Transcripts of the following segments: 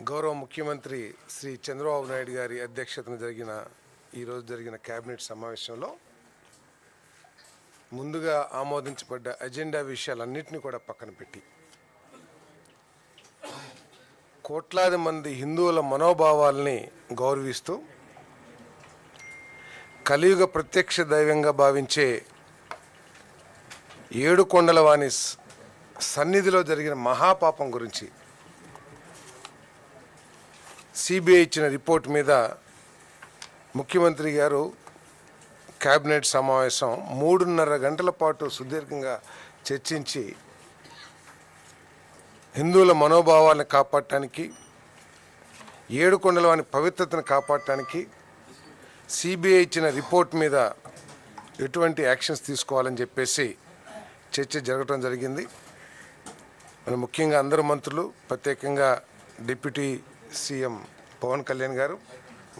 గౌరవ ముఖ్యమంత్రి శ్రీ చంద్రబాబు నాయుడు గారి అధ్యక్షతన ఈరోజు జరిగిన కేబినెట్ సమావేశంలో ముందుగా ఆమోదించబడ్డ అజెండా విషయాలన్నింటినీ కూడా పక్కన పెట్టి కోట్లాది మంది హిందువుల మనోభావాల్ని గౌరవిస్తూ కలియుగ ప్రత్యక్ష దైవంగా భావించే ఏడుకొండల వాణి సన్నిధిలో జరిగిన మహాపాపం గురించి సిబిఐ ఇచ్చిన రిపోర్ట్ మీద ముఖ్యమంత్రి గారు కేబినెట్ సమావేశం 3.5 గంటల పాటు సుదీర్ఘంగా చర్చించి హిందువుల మనోభావాలను కాపాడటానికి ఏడుకొండల వాని పవిత్రతను కాపాడటానికి సిబిఐ ఇచ్చిన రిపోర్ట్ మీద ఎటువంటి యాక్షన్స్ తీసుకోవాలని చెప్పేసి చర్చ జరగడం జరిగింది. మన ముఖ్యంగా అందరు మంత్రులు, ప్రత్యేకంగా డిప్యూటీ సీఎం పవన్ కళ్యాణ్ గారు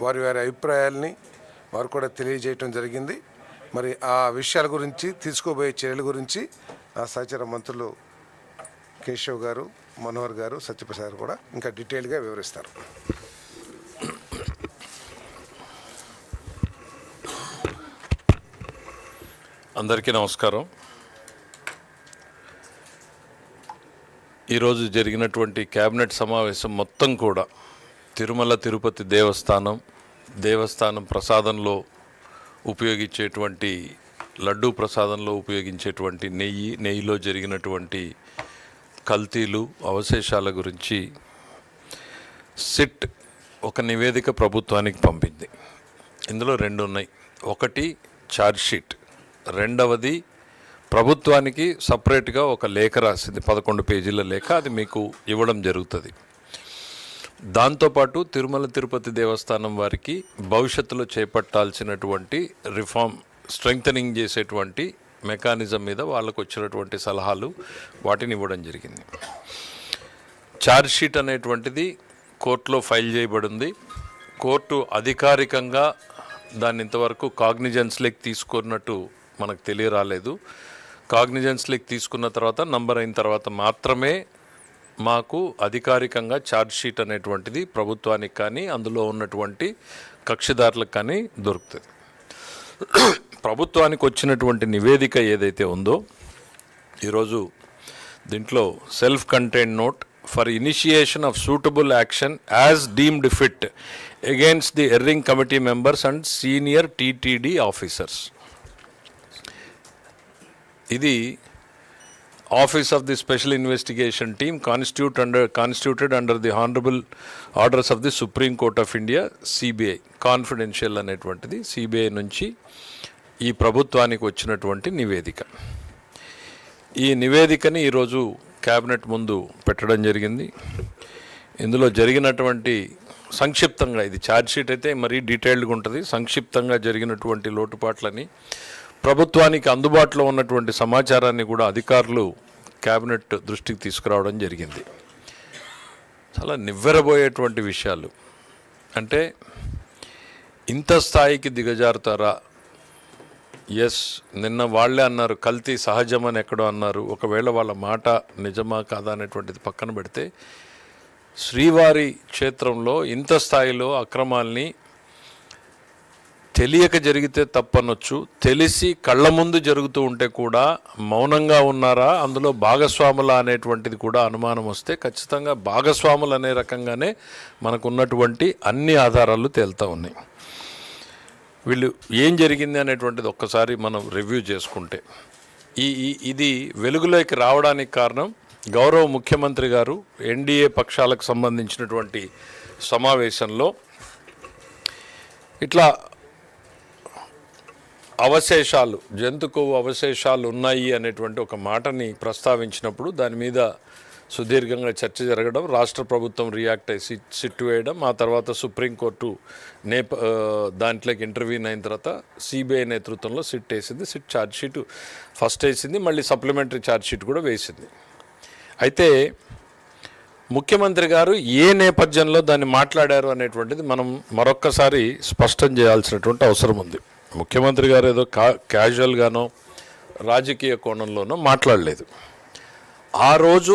వారి అభిప్రాయాల్ని వారు కూడా తెలియజేయటం జరిగింది. మరి ఆ విషయాల గురించి, తీసుకోబోయే చర్యల గురించి ఆ సహచర మంత్రులు కేశవ్ గారు, మనోహర్ గారు, సత్యప్రసాద్ కూడా ఇంకా డీటెయిల్గా వివరిస్తారు. అందరికీ నమస్కారం. ఈరోజు జరిగినటువంటి కేబినెట్ సమావేశం మొత్తం కూడా తిరుమల తిరుపతి దేవస్థానం ప్రసాదంలో ఉపయోగించేటువంటి లడ్డూ ప్రసాదంలో ఉపయోగించేటువంటి నెయ్యిలో జరిగినటువంటి కల్తీలు, అవశేషాల గురించి సిట్ ఒక నివేదిక ప్రభుత్వానికి పంపింది. ఇందులో 2 ఉన్నాయి. ఒకటి ఛార్జ్షీట్, రెండవది ప్రభుత్వానికి సపరేట్గా ఒక లేఖ రాసింది, 11 పేజీల లేఖ. అది మీకు ఇవ్వడం జరుగుతుంది. దాంతోపాటు తిరుమల తిరుపతి దేవస్థానం వారికి భవిష్యత్తులో చేపట్టాల్సినటువంటి రిఫార్మ్, స్ట్రెంగ్థనింగ్ చేసేటువంటి మెకానిజం మీద వాళ్ళకు వచ్చినటువంటి సలహాలు, వాటిని ఇవ్వడం జరిగింది. ఛార్జ్షీట్ అనేటువంటిది కోర్టులో ఫైల్ చేయబడింది. కోర్టు అధికారికంగా దాన్ని ఇంతవరకు కాగ్నిజెన్స్లోకి తీసుకున్నట్టు మనకు తెలియరాలేదు. కాగ్నిజెన్స్లోకి తీసుకున్న తర్వాత, నంబర్ అయిన తర్వాత మాత్రమే మాకు అధికారికంగా ఛార్జ్షీట్ అనేటువంటిది ప్రభుత్వానికి కానీ అందులో ఉన్నటువంటి కక్షిదారులకు కానీ దొరుకుతుంది. ప్రభుత్వానికి వచ్చినటువంటి నివేదిక ఏదైతే ఉందో, ఈరోజు దీంట్లో self contained note for initiation of suitable action as deemed fit against the erring committee members and senior TTD officers. ఇది office of the special investigation team constituted under the honourable orders of the Supreme Court of India, CBI, confidential అనేటువంటిది CBI నుంచి ఈ ప్రభుత్వానికి వచ్చినటువంటి నివేదిక. ఈ నివేదికని ఈరోజు cabinet ముందు పెట్టడం జరిగింది. ఇందులో జరిగినటువంటి సంక్షిప్తంగా, ఇది ఛార్జ్షీట్ అయితే మరీ డీటెయిల్డ్గా ఉంటుంది, సంక్షిప్తంగా జరిగినటువంటి లోటుపాట్లని, ప్రభుత్వానికి అందుబాటులో ఉన్నటువంటి సమాచారాన్ని కూడా అధికారులు కేబినెట్ దృష్టికి తీసుకురావడం జరిగింది. చాలా నివ్వెరబోయేటువంటి విషయాలు. అంటే ఇంత స్థాయికి దిగజారుతారా? ఎస్, నిన్న వాళ్ళే అన్నారు కల్తీ సహజమని ఎక్కడో అన్నారు. ఒకవేళ వాళ్ళ మాట నిజమా కాదా అనేటువంటిది పక్కన పెడితే, శ్రీవారి క్షేత్రంలో ఇంత స్థాయిలో అక్రమాల్ని తెలియక జరిగితే తప్పనొచ్చు, తెలిసి కళ్ళ ముందు జరుగుతూ ఉంటే కూడా మౌనంగా ఉన్నారా, అందులో భాగస్వాముల అనేటువంటిది కూడా అనుమానం వస్తే ఖచ్చితంగా భాగస్వాములు అనే రకంగానే మనకున్నటువంటి అన్ని ఆధారాలు తేలుతూ ఉన్నాయి. వీళ్ళు ఏం జరిగింది అనేటువంటిది ఒక్కసారి మనం రివ్యూ చేసుకుంటే, ఇది వెలుగులోకి రావడానికి కారణం గౌరవ ముఖ్యమంత్రి గారు ఎన్డీఏ పక్షాలకు సంబంధించినటువంటి సమావేశంలో ఇట్లా అవశేషాలు, జంతు కొవ్వు అవశేషాలు ఉన్నాయి అనేటువంటి ఒక మాటని ప్రస్తావించినప్పుడు దాని మీద సుదీర్ఘంగా చర్చ జరగడం, రాష్ట్ర ప్రభుత్వం రియాక్ట్ అయ్యి సిట్ వేయడం, ఆ తర్వాత సుప్రీంకోర్టు దాంట్లోకి ఇంటర్వ్యూన్ అయిన తర్వాత సిబిఐ నేతృత్వంలో సిట్ వేసింది. సిట్ ఛార్జ్షీట్ ఫస్ట్ వేసింది, మళ్ళీ సప్లిమెంటరీ ఛార్జ్షీట్ కూడా వేసింది. అయితే ముఖ్యమంత్రి గారు ఏ నేపథ్యంలో దాన్ని మాట్లాడారు అనేటువంటిది మనం మరొక్కసారి స్పష్టం చేయాల్సినటువంటి అవసరం ఉంది. ముఖ్యమంత్రి గారు ఏదో క్యాజువల్గానో రాజకీయ కోణంలోనో మాట్లాడలేదు. ఆ రోజు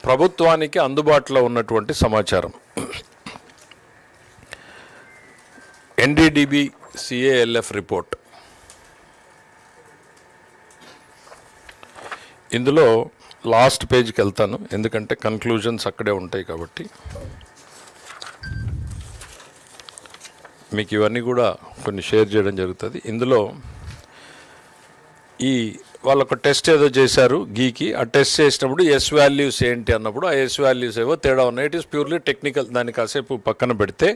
ప్రభుత్వానికి అందుబాటులో ఉన్నటువంటి సమాచారం, ఎన్డీడీబీ సిఏఎల్ఎఫ్ రిపోర్ట్. ఇందులో లాస్ట్ పేజ్కి వెళ్తాను, ఎందుకంటే కన్క్లూజన్స్ అక్కడే ఉంటాయి కాబట్టి. మీకు ఇవన్నీ కూడా కొన్ని షేర్ చేయడం జరుగుతుంది. ఇందులో వాళ్ళొక టెస్ట్ ఏదో చేశారు గీకి. ఆ టెస్ట్ చేసినప్పుడు ఎస్ వాల్యూస్ ఏంటి అన్నప్పుడు ఆ ఎస్ వాల్యూస్ ఏవో తేడా ఉన్నాయి. ఇట్ ఈస్ ప్యూర్లీ టెక్నికల్, దాన్ని కాసేపు పక్కన పెడితే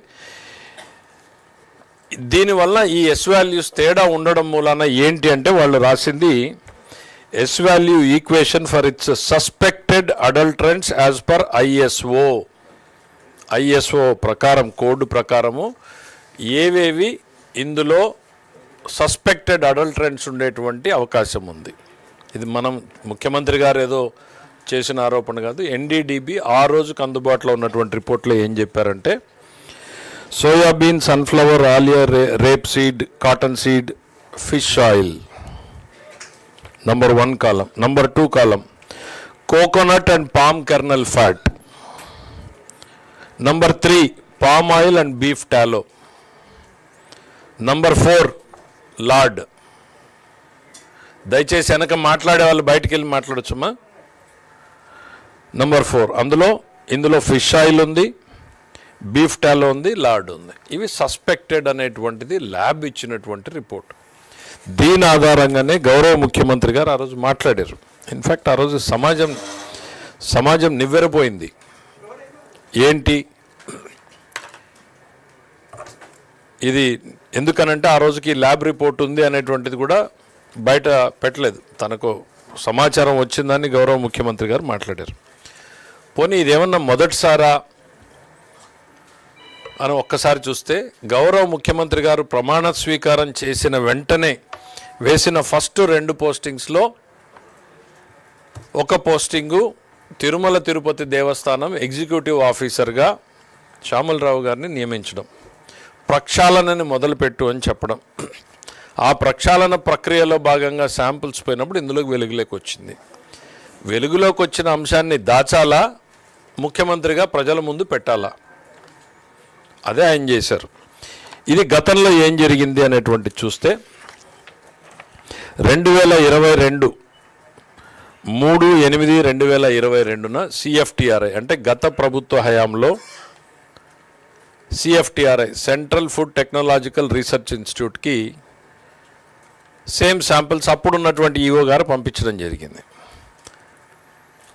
దీనివల్ల ఈ ఎస్ వాల్యూస్ తేడా ఉండడం మూలాన ఏంటి అంటే వాళ్ళు రాసింది S value equation for its suspected adulterants as per ISO ప్రకారం, కోడ్ ప్రకారము ఏవేవి ఇందులో సస్పెక్టెడ్ అడల్టరెంట్స్ ఉండేటువంటి అవకాశం ఉంది. ఇది మనం ముఖ్యమంత్రి గారు ఏదో చేసిన ఆరోపణ కాదు. ఎన్డీడీబీ ఆ రోజుకు అందుబాటులో ఉన్నటువంటి రిపోర్ట్లో ఏం చెప్పారంటే soybean, sunflower, Alia, rape seed, cotton seed, fish oil number 1 column. Number 2 column coconut and palm kernel fat. Number 3 palm oil and beef టాలో. Number 4 lord. దయచేసి వెనక మాట్లాడే వాళ్ళు బయటికి వెళ్ళి మాట్లాడొచ్చమ్మా. నంబర్ 4 ఇందులో ఫిష్ ఆయిల్ ఉంది, బీఫ్ టాలో ఉంది, లార్డ్ ఉంది. ఇవి సస్పెక్టెడ్ అనేటువంటిది ల్యాబ్ ఇచ్చినటువంటి రిపోర్ట్. దీని ఆధారంగానే గౌరవ ముఖ్యమంత్రి గారు ఆ రోజు మాట్లాడారు. ఇన్ఫ్యాక్ట్ ఆ రోజు సమాజం నివ్వెరపోయింది. ఏంటి ఇది, ఎందుకనంటే ఆ రోజుకి ల్యాబ్ రిపోర్ట్ ఉంది అనేటువంటిది కూడా బయట పెట్టలేదు. తనకు సమాచారం వచ్చిందని గౌరవ ముఖ్యమంత్రి గారు మాట్లాడారు. పోనీ ఇదేమన్నా మొదటిసారా అని ఒక్కసారి చూస్తే, గౌరవ ముఖ్యమంత్రి గారు ప్రమాణ స్వీకారం చేసిన వెంటనే వేసిన ఫస్ట్ 2 పోస్టింగ్స్లో ఒక పోస్టింగు తిరుమల తిరుపతి దేవస్థానం ఎగ్జిక్యూటివ్ ఆఫీసర్గా శ్యామలరావు గారిని నియమించడం, ప్రక్షాళనని మొదలుపెట్టు అని చెప్పడం. ఆ ప్రక్షాళన ప్రక్రియలో భాగంగా శాంపుల్స్ పోయినప్పుడు ఇందులోకి వెలుగులోకి వచ్చింది. వెలుగులోకి వచ్చిన అంశాన్ని దాచాలా, ముఖ్యమంత్రిగా ప్రజల ముందు పెట్టాలా, అదే ఆయన చేశారు. ఇది గతంలో ఏం జరిగింది అనేటువంటి చూస్తే 2022 3/8/2022న సిఎఫ్టిఆర్ఐ అంటే గత ప్రభుత్వ హయాంలో CFTRI central food technological research ఇన్స్టిట్యూట్కి సేమ్ శాంపిల్స్ అప్పుడున్నటువంటి ఈఓ గారు పంపించడం జరిగింది.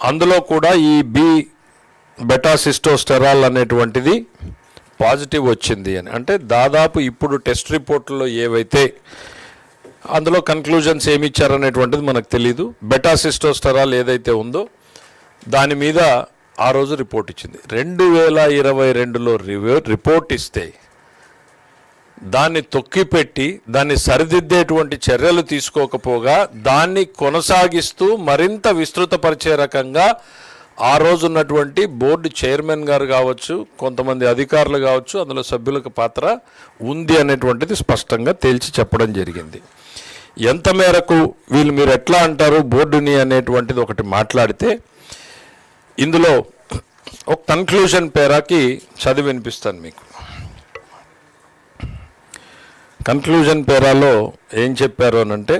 అందులో కూడా ఈ బెటాసిస్టోస్టెరాల్ అనేటువంటిది పాజిటివ్ వచ్చింది అని. అంటే దాదాపు ఇప్పుడు టెస్ట్ రిపోర్ట్లో ఏవైతే అందులో కన్క్లూజన్స్ ఏమి ఇచ్చారనేటువంటిది మనకు తెలీదు. బెటాసిస్టోస్టెరాల్ ఏదైతే ఉందో దాని మీద ఆ రోజు రిపోర్ట్ ఇచ్చింది. 2022లో రిపోర్ట్ ఇస్తే దాన్ని తొక్కిపెట్టి దాన్ని సరిదిద్దేటువంటి చర్యలు తీసుకోకపోగా దాన్ని కొనసాగిస్తూ మరింత విస్తృతపరిచే రకంగా ఆ రోజు ఉన్నటువంటి బోర్డు చైర్మన్ గారు కావచ్చు, కొంతమంది అధికారులు కావచ్చు, అందులో సభ్యులకు పాత్ర ఉంది అనేటువంటిది స్పష్టంగా తేల్చి చెప్పడం జరిగింది. ఎంత మేరకు మీరు ఎట్లా అంటారు బోర్డుని అనేటువంటిది ఒకటి మాట్లాడితే, ఇందులో ఒక కన్క్లూజన్ పేరాకి చదివి వినిపిస్తాను మీకు. కన్క్లూజన్ పేరాలో ఏం చెప్పారు అనంటే,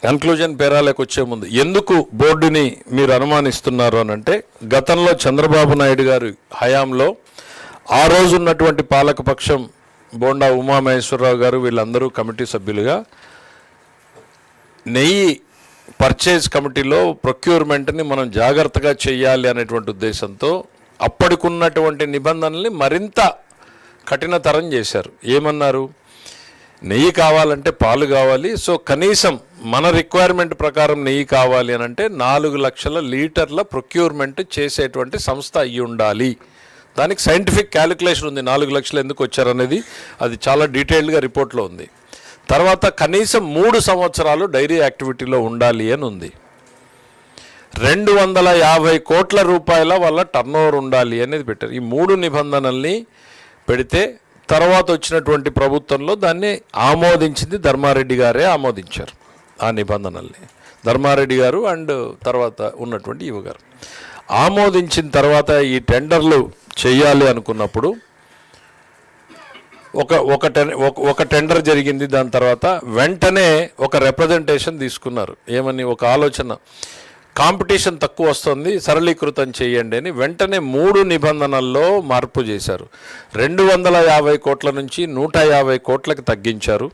కన్క్లూజన్ పేరాలకు వచ్చే ముందు ఎందుకు బోర్డుని మీరు అనుమానిస్తున్నారు అనంటే, గతంలో చంద్రబాబు నాయుడు గారి హయాంలో ఆ రోజు ఉన్నటువంటి పాలకపక్షం బోండా ఉమామహేశ్వరరావు గారు వీళ్ళందరూ కమిటీ సభ్యులుగా నెయ్యి పర్చేజ్ కమిటీలో ప్రొక్యూర్మెంట్ని మనం జాగ్రత్తగా చేయాలి అనేటువంటి ఉద్దేశంతో అప్పటికున్నటువంటి నిబంధనల్ని మరింత కఠినతరం చేశారు. ఏమన్నారు, నెయ్యి కావాలంటే పాలు కావాలి, సో కనీసం మన రిక్వైర్మెంట్ ప్రకారం నెయ్యి కావాలి అని అంటే 4 లక్షల లీటర్ల ప్రొక్యూర్మెంట్ చేసేటువంటి సంస్థ అయ్యి ఉండాలి. దానికి సైంటిఫిక్ క్యాలిక్యులేషన్ ఉంది, 4 లక్షలు ఎందుకు వచ్చారనేది అది చాలా డీటెయిల్డ్గా రిపోర్ట్లో ఉంది. తర్వాత కనీసం 3 సంవత్సరాలు డైరీ యాక్టివిటీలో ఉండాలి అని ఉంది. 250 కోట్ల రూపాయల వల్ల టర్నోవర్ ఉండాలి అనేది పెట్టారు. ఈ 3 నిబంధనల్ని పెడితే తర్వాత వచ్చినటువంటి ప్రభుత్వంలో దాన్ని ఆమోదించింది ధర్మారెడ్డి గారే ఆమోదించారు. ఆ నిబంధనల్ని ధర్మారెడ్డి గారు అండ్ తర్వాత ఉన్నటువంటి ఈవో గారు ఆమోదించిన తర్వాత ఈ టెండర్లు చేయాలి అనుకున్నప్పుడు ఒక టెండర్ జరిగింది. దాని తర్వాత వెంటనే ఒక రిప్రజెంటేషన్ తీసుకున్నారు. ఏమని? ఒక ఆలోచన, కాంపిటీషన్ తక్కువ వస్తుంది, సరళీకృతం చేయండి అని. వెంటనే 3 నిబంధనల్లో మార్పు చేశారు. 250 కోట్ల నుంచి 150 కోట్లకు తగ్గించారు.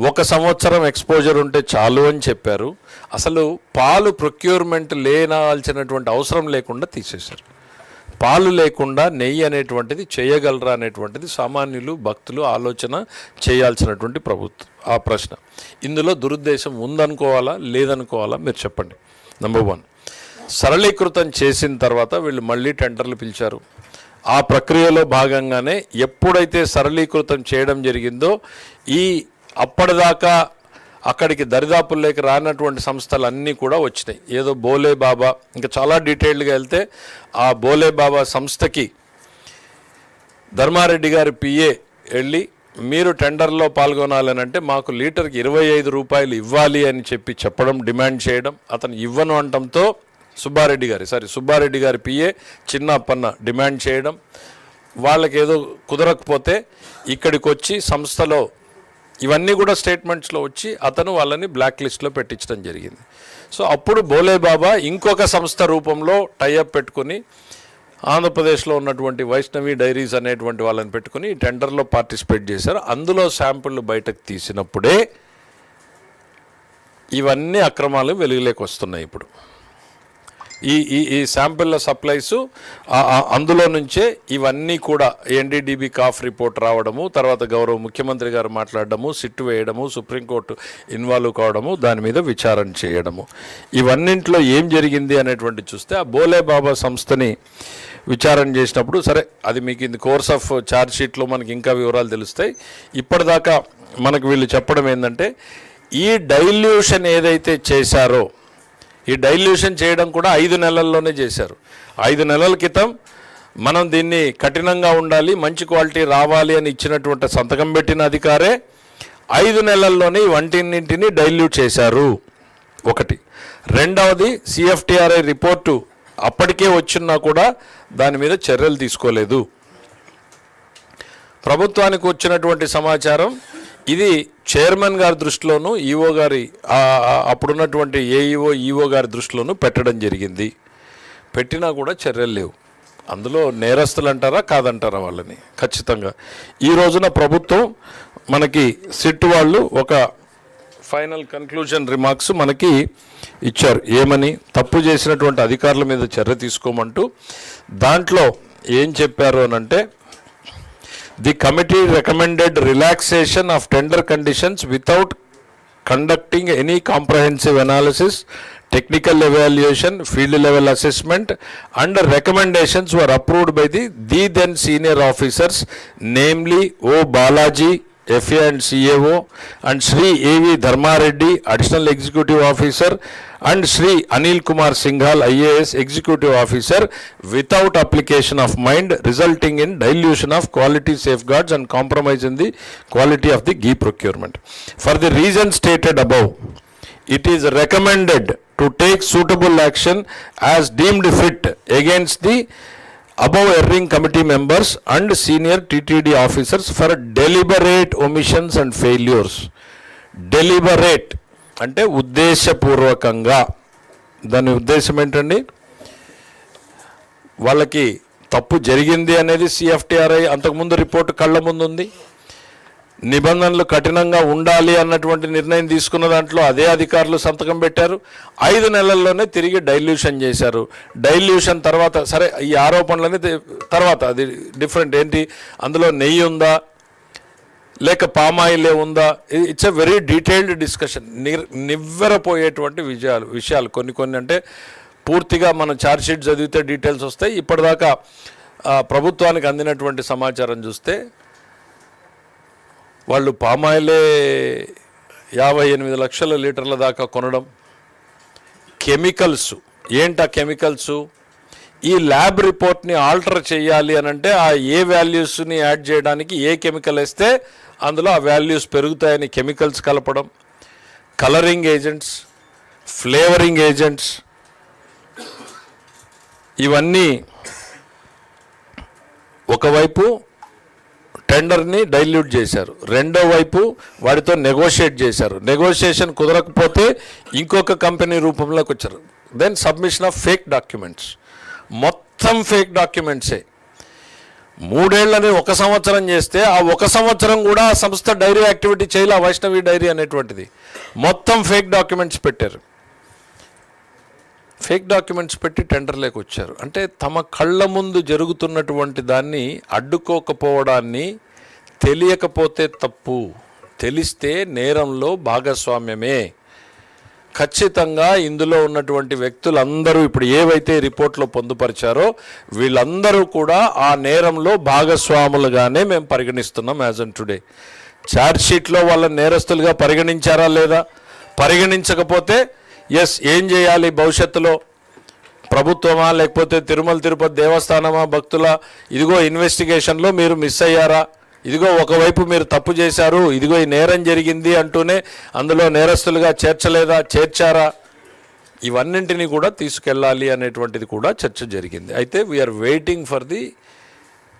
1 సంవత్సరం ఎక్స్పోజర్ ఉంటే చాలు అని చెప్పారు. అసలు పాలు ప్రొక్యూర్మెంట్ లేనాల్సినటువంటి అవసరం లేకుండా తీసేశారు. పాలు లేకుండా నెయ్యి అనేటువంటిది చేయగలరా అనేటువంటిది సామాన్యులు, భక్తులు ఆలోచన చేయాల్సినటువంటి ఆ ప్రశ్న. ఇందులో దురుద్దేశం ఉందనుకోవాలా లేదనుకోవాలా మీరు చెప్పండి. నెంబర్ 1, సరళీకృతం చేసిన తర్వాత వీళ్ళు మళ్ళీ టెండర్లు పిలిచారు. ఆ ప్రక్రియలో భాగంగానే ఎప్పుడైతే సరళీకృతం చేయడం జరిగిందో అప్పటిదాకా అక్కడికి దరిదాపుల్లోకి రానటువంటి సంస్థలు అన్నీ కూడా వచ్చినాయి. ఏదో బోలే బాబా, ఇంకా చాలా డీటెయిల్డ్గా వెళ్తే ఆ బోలే బాబా సంస్థకి ధర్మారెడ్డి గారి పిఏ వెళ్ళి మీరు టెండర్లో పాల్గొనాలని అంటే మాకు లీటర్కి 25 రూపాయలు ఇవ్వాలి అని చెప్పడం, డిమాండ్ చేయడం. అతను ఇవ్వను అనటంతో సుబ్బారెడ్డి గారి పిఏ చిన్న అప్పన్న డిమాండ్ చేయడం. వాళ్ళకి ఏదో కుదరకపోతే ఇక్కడికి వచ్చి సంస్థలో ఇవన్నీ కూడా స్టేట్మెంట్స్లో వచ్చి అతను వాళ్ళని బ్లాక్ లిస్ట్లో పెట్టించడం జరిగింది. సో అప్పుడు బోలే బాబా ఇంకొక సంస్థ రూపంలో టైఅప్ పెట్టుకుని ఆంధ్రప్రదేశ్లో ఉన్నటువంటి వైష్ణవి డైరీస్ అనేటువంటి వాళ్ళని పెట్టుకుని టెండర్లో పార్టిసిపేట్ చేశారు. అందులో శాంపుళ్ళు బయటకు తీసినప్పుడే ఇవన్నీ అక్రమాలు వెలుగులోకి వస్తున్నాయి. ఇప్పుడు ఈ శాంపిల్ల సప్లైసు అందులో నుంచే ఇవన్నీ కూడా ఎన్డీడీబీ కాఫ్ రిపోర్ట్ రావడము, తర్వాత గౌరవ ముఖ్యమంత్రి గారు మాట్లాడడము, సిట్టు వేయడము, సుప్రీంకోర్టు ఇన్వాల్వ్ కావడము, దాని మీద విచారణ చేయడము, ఇవన్నింటిలో ఏం జరిగింది అనేటువంటి చూస్తే ఆ బోలే బాబా సంస్థని విచారణ చేసినప్పుడు సరే అది మీకు ఇన్ కోర్స్ ఆఫ్ ఛార్జ్ షీట్లో మనకి ఇంకా వివరాలు తెలుస్తాయి. ఇప్పటిదాకా మనకు వీళ్ళు చెప్పడం ఏంటంటే ఈ డైల్యూషన్ ఏదైతే చేశారో ఈ డైల్యూషన్ చేయడం కూడా 5 నెలల్లోనే చేశారు. 5 నెలల క్రితం మనం దీన్ని కఠినంగా ఉండాలి, మంచి క్వాలిటీ రావాలి అని ఇచ్చినటువంటి సంతకం పెట్టిన అధికారే 5 నెలల్లోనే వంటిన్నింటినీ డైల్యూట్ చేశారు. ఒకటి. రెండవది, సిఎఫ్టిఆర్ఐ రిపోర్టు అప్పటికే వచ్చినా కూడా దాని మీద చర్యలు తీసుకోలేదు. ప్రభుత్వానికి వచ్చినటువంటి సమాచారం ఇది చైర్మన్ గారి దృష్టిలోనూ ఈఓ గారి అప్పుడున్నటువంటి ఏఈఓ ఈఓ గారి దృష్టిలోనూ పెట్టడం జరిగింది. పెట్టినా కూడా చర్యలు లేవు. అందులో నేరస్తులు అంటారా కాదంటారా వాళ్ళని? ఖచ్చితంగా ఈ రోజున ప్రభుత్వం మనకి సిట్ వాళ్ళు ఒక ఫైనల్ కన్క్లూజన్ రిమార్క్స్ మనకి ఇచ్చారు. ఏమని? తప్పు చేసినటువంటి అధికారుల మీద చర్య తీసుకోమంటూ. దాంట్లో ఏం చెప్పారు అనంటే, the committee recommended relaxation of tender conditions without conducting any comprehensive analysis, technical evaluation, field level assessment, and recommendations were approved by the then senior officers, namely O. Balaji, FA and CAO, and Sri A.V. Dharmareddy, Additional Executive Officer, and Sri Anil Kumar Singhal, IAS Executive Officer, without application of mind, resulting in dilution of quality safeguards and compromise in the quality of the ghee procurement. For the reasons stated above, it is recommended to take suitable action as deemed fit against the above erring committee members and senior TTD officers for deliberate omissions and failures. Deliberate అంటే ఉద్దేశపూర్వకంగా. దాని ఉద్దేశం ఏంటండి? వాళ్ళకి తప్పు జరిగింది అనేది CFTRI అంతకుముందు రిపోర్టు కళ్ళ ముందు ఉంది. నిబంధనలు కఠినంగా ఉండాలి అన్నటువంటి నిర్ణయం తీసుకున్న దాంట్లో అదే అధికారులు సంతకం పెట్టారు. 5 నెలల్లోనే తిరిగి డైల్యూషన్ చేశారు. డైల్యూషన్ తర్వాత సరే ఈ ఆరోపణలని తర్వాత అది డిఫరెంట్. ఏంటి అందులో నెయ్యి ఉందా లేక పామాయిలే ఉందా? It's a very detailed discussion. నివ్వెరపోయేటువంటి విషయాలు కొన్ని అంటే పూర్తిగా మనం ఛార్జ్ షీట్ చదివితే డీటెయిల్స్ వస్తాయి. ఇప్పటిదాకా ప్రభుత్వానికి అందినటువంటి సమాచారం చూస్తే వాళ్ళు పామాయిలే 58 లక్షల లీటర్ల దాకా కొనడం. కెమికల్స్ ఏంటా కెమికల్స్? ఈ ల్యాబ్ రిపోర్ట్ని ఆల్టర్ చేయాలి అని అంటే ఆ ఏ వాల్యూస్ని యాడ్ చేయడానికి ఏ కెమికల్ వేస్తే అందులో ఆ వాల్యూస్ పెరుగుతాయని కెమికల్స్ కలపడం, కలరింగ్ ఏజెంట్స్, ఫ్లేవరింగ్ ఏజెంట్స్, ఇవన్నీ ఒకవైపు టెండర్ని డైల్యూట్ చేశారు. రెండో వైపు వాడితో నెగోషియేట్ చేశారు. నెగోషియేషన్ కుదరకపోతే ఇంకొక కంపెనీ రూపంలోకి వచ్చారు. Then submission of fake documents, మొత్తం ఫేక్ డాక్యుమెంట్సే. 3 ఏళ్ళని 1 సంవత్సరం చేస్తే ఆ 1 సంవత్సరం కూడా ఆ సంస్థ డైరీ యాక్టివిటీ చేయాలి. వైష్ణవి డైరీ అనేటువంటిది మొత్తం ఫేక్ డాక్యుమెంట్స్ పెట్టారు. ఫేక్ డాక్యుమెంట్స్ పెట్టి టెండర్లోకి వచ్చారు. అంటే తమ కళ్ళ ముందు జరుగుతున్నటువంటి దాన్ని అడ్డుకోకపోవడాన్ని, తెలియకపోతే తప్పు, తెలిస్తే నేరంలో భాగస్వామ్యమే. ఖచ్చితంగా ఇందులో ఉన్నటువంటి వ్యక్తులందరూ ఇప్పుడు ఏవైతే రిపోర్ట్లో పొందుపరిచారో వీళ్ళందరూ కూడా ఆ నేరంలో భాగస్వాములుగానే మేము పరిగణిస్తున్నాం యాజ్ ఆన్ టుడే. ఛార్జ్షీట్లో వాళ్ళని నేరస్తులుగా పరిగణించారా లేదా? పరిగణించకపోతే ఎస్, ఏం చేయాలి భవిష్యత్తులో? ప్రభుత్వమా లేకపోతే తిరుమల తిరుపతి దేవస్థానమా భక్తుల, ఇదిగో ఇన్వెస్టిగేషన్లో మీరు మిస్ అయ్యారా, ఇదిగో ఒకవైపు మీరు తప్పు చేశారు, ఇదిగో ఈ నేరం జరిగింది అంటూనే అందులో నేరస్తులుగా చేర్చలేదా, చేర్చారా? ఇవన్నింటినీ కూడా తీసుకెళ్ళాలి అనేటువంటిది కూడా చర్చ జరిగింది. అయితే we're waiting for the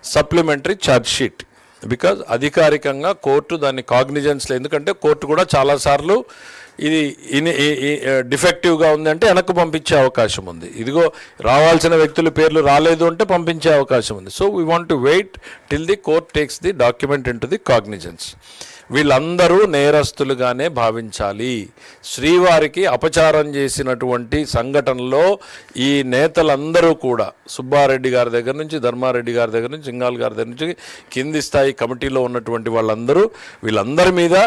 supplementary charge sheet because అధికారికంగా కోర్టు దాన్ని కాగ్నిజెన్స్లో, ఎందుకంటే కోర్టు కూడా చాలాసార్లు ఇది డిఫెక్టివ్గా ఉందంటే వెనక్కు పంపించే అవకాశం ఉంది. ఇదిగో రావాల్సిన వ్యక్తుల పేర్లు రాలేదు అంటే పంపించే అవకాశం ఉంది. So we want to wait till the court takes the document into the cognizance. వీళ్ళందరూ నేరస్తులుగానే భావించాలి. శ్రీవారికి అపచారం చేసినటువంటి సంఘటనలో ఈ నేతలందరూ కూడా సుబ్బారెడ్డి గారి దగ్గర నుంచి, ధర్మారెడ్డి గారి దగ్గర నుంచి, సింగాల్ గారి దగ్గర నుంచి కింది స్థాయి కమిటీలో ఉన్నటువంటి వాళ్ళందరూ, వీళ్ళందరి మీద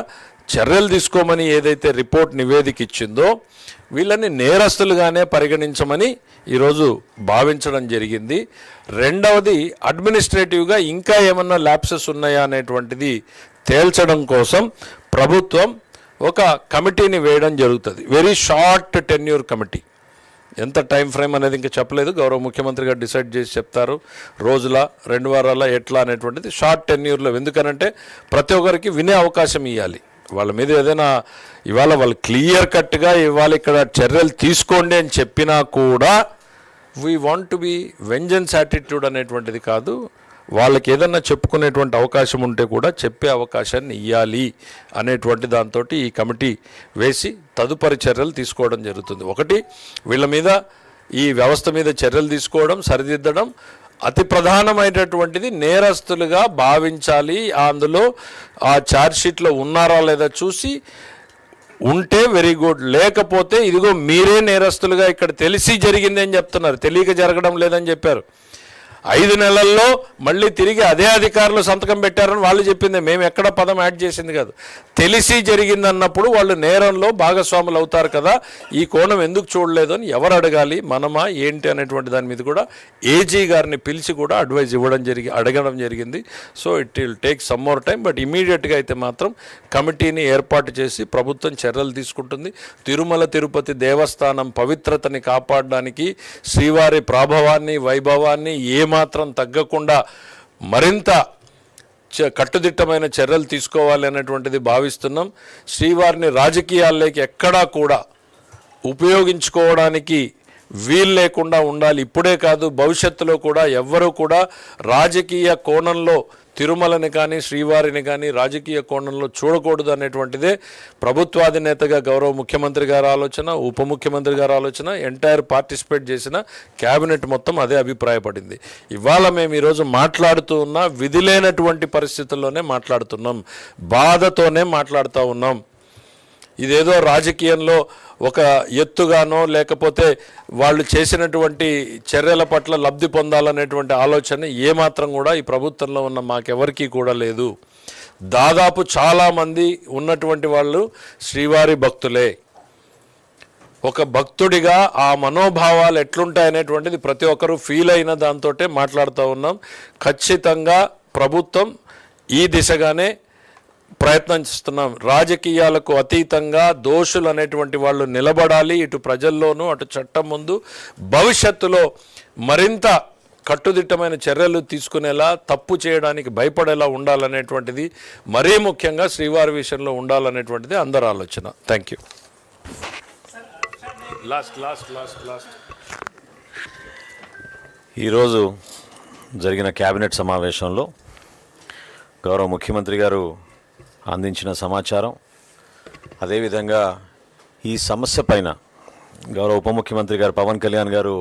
చర్యలు తీసుకోమని ఏదైతే రిపోర్ట్ నివేదిక ఇచ్చిందో వీళ్ళని నేరస్తులుగానే పరిగణించమని ఈరోజు భావించడం జరిగింది. రెండవది, అడ్మినిస్ట్రేటివ్గా ఇంకా ఏమన్నా ల్యాప్సెస్ ఉన్నాయా అనేటువంటిది తేల్చడం కోసం ప్రభుత్వం ఒక కమిటీని వేయడం జరుగుతుంది. Very short tenure committee. ఎంత టైం ఫ్రేమ్ అనేది ఇంకా చెప్పలేదు, గౌరవ ముఖ్యమంత్రి గారు డిసైడ్ చేసి చెప్తారు. రోజుల 2 వారాల ఎట్లా అనేటువంటిది షార్ట్ టెన్యూర్లో. ఎందుకనంటే ప్రతి ఒక్కరికి వినే అవకాశం ఇవ్వాలి. వాళ్ళ మీద ఏదైనా ఇవాళ వాళ్ళు క్లియర్ కట్గా ఇవాళ ఇక్కడ చర్యలు తీసుకోండి అని చెప్పినా కూడా we want to be vengeance attitude అనేటువంటిది కాదు. వాళ్ళకి ఏదన్నా చెప్పుకునేటువంటి అవకాశం ఉంటే కూడా చెప్పే అవకాశాన్ని ఇవ్వాలి అనేటువంటి దాంతో ఈ కమిటీ వేసి తదుపరి చర్యలు తీసుకోవడం జరుగుతుంది. ఒకటి, వీళ్ళ మీద ఈ వ్యవస్థ మీద చర్యలు తీసుకోవడం, సరిదిద్దడం. అతి ప్రధానమైనటువంటిది నేరస్తులుగా భావించాలి. అందులో ఆ ఛార్జ్షీట్లో ఉన్నారా లేదా చూసి, ఉంటే వెరీ గుడ్, లేకపోతే ఇదిగో మీరే నేరస్తులుగా ఇక్కడ తెలిసి జరిగింది అని చెప్తున్నారు, తెలియక జరగడం లేదని చెప్పారు. 5 నెలల్లో మళ్ళీ తిరిగి అదే అధికారులు సంతకం పెట్టారని వాళ్ళు చెప్పింది, మేము ఎక్కడ పదం యాడ్ చేసింది కాదు. తెలిసి జరిగిందన్నప్పుడు వాళ్ళు నేరంలో భాగస్వాములు అవుతారు కదా, ఈ కోణం ఎందుకు చూడలేదు అని ఎవరు అడగాలి, మనమా ఏంటి అనేటువంటి దాని మీద కూడా ఏజీ గారిని పిలిచి కూడా అడ్వైజ్ అడగడం జరిగింది. So it will take some more time, but ఇమీడియట్గా అయితే మాత్రం కమిటీని ఏర్పాటు చేసి ప్రభుత్వం చర్యలు తీసుకుంటుంది. తిరుమల తిరుపతి దేవస్థానం పవిత్రతని కాపాడడానికి, శ్రీవారి ప్రాభవాన్ని వైభవాన్ని ఏమాత్రం తగ్గకుండా మరింత కట్టుదిట్టమైన చర్యలు తీసుకోవాలి అనేటువంటిది భావిస్తున్నాం. శ్రీవారిని రాజకీయాల్లోకి ఎక్కడా కూడా ఉపయోగించుకోవడానికి వీలు లేకుండా ఉండాలి. ఇప్పుడే కాదు, భవిష్యత్తులో కూడా ఎవ్వరూ కూడా రాజకీయ కోణంలో తిరుమలని కానీ శ్రీవారిని కానీ రాజకీయ కోణంలో చూడకూడదు అనేటువంటిదే ప్రభుత్వాధినేతగా గౌరవ ముఖ్యమంత్రి గారి ఆలోచన, ఉప ముఖ్యమంత్రి గారి ఆలోచన, ఎంటైర్ పార్టిసిపేట్ చేసిన క్యాబినెట్ మొత్తం అదే అభిప్రాయపడింది. ఇవాళ మేము ఈరోజు మాట్లాడుతూ ఉన్నా విధి లేనటువంటి పరిస్థితుల్లోనే మాట్లాడుతున్నాం, బాధతోనే మాట్లాడుతూ ఉన్నాం. ఇదేదో రాజకీయంలో ఒక ఎత్తుగానో లేకపోతే వాళ్ళు చేసినటువంటి చర్యల పట్ల లబ్ధి పొందాలనేటువంటి ఆలోచన ఏమాత్రం కూడా ఈ ప్రభుత్వంలో ఉన్న మాకెవరికీ కూడా లేదు. దాదాపు చాలామంది ఉన్నటువంటి వాళ్ళు శ్రీవారి భక్తులే. ఒక భక్తుడిగా ఆ మనోభావాలు ఎట్లుంటాయనేటువంటిది ప్రతి ఒక్కరూ ఫీల్ అయిన దాంతో మాట్లాడుతూ ఉన్నాం. ఖచ్చితంగా ప్రభుత్వం ఈ దిశగానే ప్రయత్నం చేస్తున్నాం. రాజకీయాలకు అతీతంగా దోషులు అనేటువంటి వాళ్ళు నిలబడాలి, ఇటు ప్రజల్లోనూ అటు చట్టం ముందు. భవిష్యత్తులో మరింత కట్టుదిట్టమైన చర్యలు తీసుకునేలా, తప్పు చేయడానికి భయపడేలా ఉండాలనేటువంటిది, మరీ ముఖ్యంగా శ్రీవారి విషయంలో ఉండాలనేటువంటిది అందరి ఆలోచన. Thank you. ఈరోజు జరిగిన క్యాబినెట్ సమావేశంలో గౌరవ ముఖ్యమంత్రి గారు అందించిన సమాచారం, అదేవిధంగా ఈ సమస్య పైన గౌరవ ఉప ముఖ్యమంత్రి గారు పవన్ కళ్యాణ్ గారు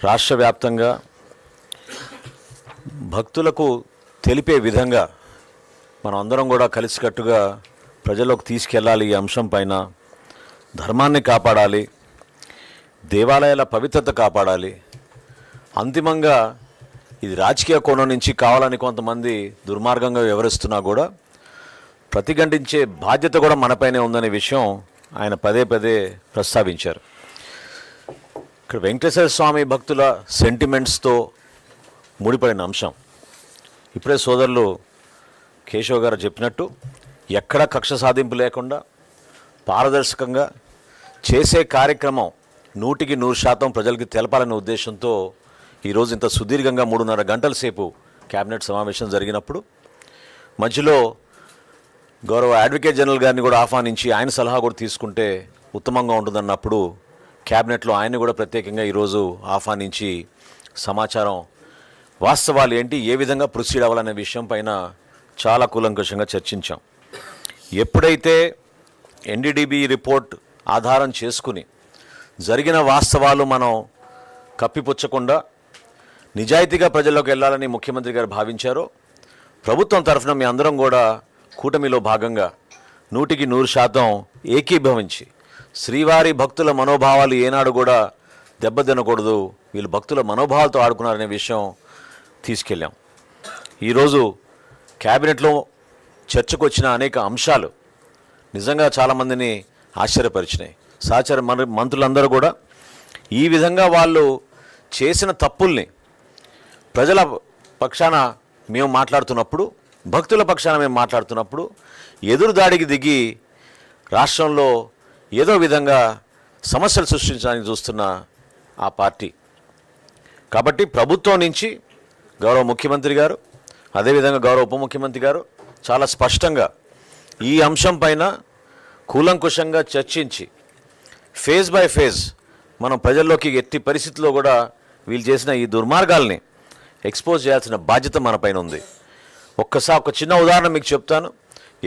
రాష్ట్ర వ్యాప్తంగా భక్తులకు తెలిపే విధంగా మనం అందరం కూడా కలిసికట్టుగా ప్రజల్లోకి తీసుకెళ్ళాలి. ఈ అంశం పైన ధర్మాన్ని కాపాడాలి, దేవాలయాల పవిత్రత కాపాడాలి. అంతిమంగా ఇది రాజకీయ కోణం నుంచి కావాలని కొంతమంది దుర్మార్గంగా వ్యవహరిస్తున్నా కూడా ప్రతిఘటించే బాధ్యత కూడా మనపైనే ఉందనే విషయం ఆయన పదే పదే ప్రస్తావించారు. ఇక్కడ వెంకటేశ్వర స్వామి భక్తుల సెంటిమెంట్స్తో ముడిపడిన అంశం. ఇప్పుడే సోదరులు కేశవ్ గారు చెప్పినట్టు ఎక్కడా కక్ష సాధింపు లేకుండా పారదర్శకంగా చేసే కార్యక్రమం 100% ప్రజలకి తెలపాలనే ఉద్దేశంతో ఈరోజు ఇంత సుదీర్ఘంగా 3.5 గంటల సేపు క్యాబినెట్ సమావేశం జరిగినప్పుడు మధ్యలో గౌరవ అడ్వకేట్ జనరల్ గారిని కూడా ఆహ్వానించి ఆయన సలహా కూడా తీసుకుంటే ఉత్తమంగా ఉంటుందన్నప్పుడు క్యాబినెట్లో ఆయన్ని కూడా ప్రత్యేకంగా ఈరోజు ఆహ్వానించి సమాచారం వాస్తవాలు ఏంటి, ఏ విధంగా ప్రొసీడ్ అవ్వాలనే విషయం పైన చాలా కూలంకషంగా చర్చించాం. ఎప్పుడైతే ఎన్డీడీబీ రిపోర్ట్ ఆధారం చేసుకుని జరిగిన వాస్తవాలు మనం కప్పిపుచ్చకుండా నిజాయితీగా ప్రజల్లోకి వెళ్ళాలని ముఖ్యమంత్రి గారు భావించారో, ప్రభుత్వం తరఫున మీ అందరం కూడా కూటమిలో భాగంగా 100% ఏకీభవించి శ్రీవారి భక్తుల మనోభావాలు ఏనాడు కూడా దెబ్బతినకూడదు, వీళ్ళు భక్తుల మనోభావాలతో ఆడుకున్నారనే విషయం తీసుకెళ్ళాం. ఈరోజు క్యాబినెట్లో చర్చకు వచ్చిన అనేక అంశాలు నిజంగా చాలామందిని ఆశ్చర్యపరిచినాయి. సహచర మంత్రులందరూ కూడా ఈ విధంగా వాళ్ళు చేసిన తప్పుల్ని ప్రజల పక్షాన మేము మాట్లాడుతున్నప్పుడు, భక్తుల పక్షాన మేము మాట్లాడుతున్నప్పుడు ఎదురు దాడికి దిగి రాష్ట్రంలో ఏదో విధంగా సమస్యలు సృష్టించడానికి చూస్తున్న ఆ పార్టీ. కాబట్టి ప్రభుత్వం నుంచి గౌరవ ముఖ్యమంత్రి గారు, అదేవిధంగా గౌరవ ఉప ముఖ్యమంత్రి గారు చాలా స్పష్టంగా ఈ అంశం పైన కూలంకుషంగా చర్చించి ఫేజ్ బై ఫేజ్ మనం ప్రజల్లోకి ఎట్టి పరిస్థితుల్లో కూడా వీళ్ళు చేసిన ఈ దుర్మార్గాల్ని ఎక్స్పోజ్ చేయాల్సిన బాధ్యత మన పైన ఉంది. ఒక చిన్న ఉదాహరణ మీకు చెప్తాను.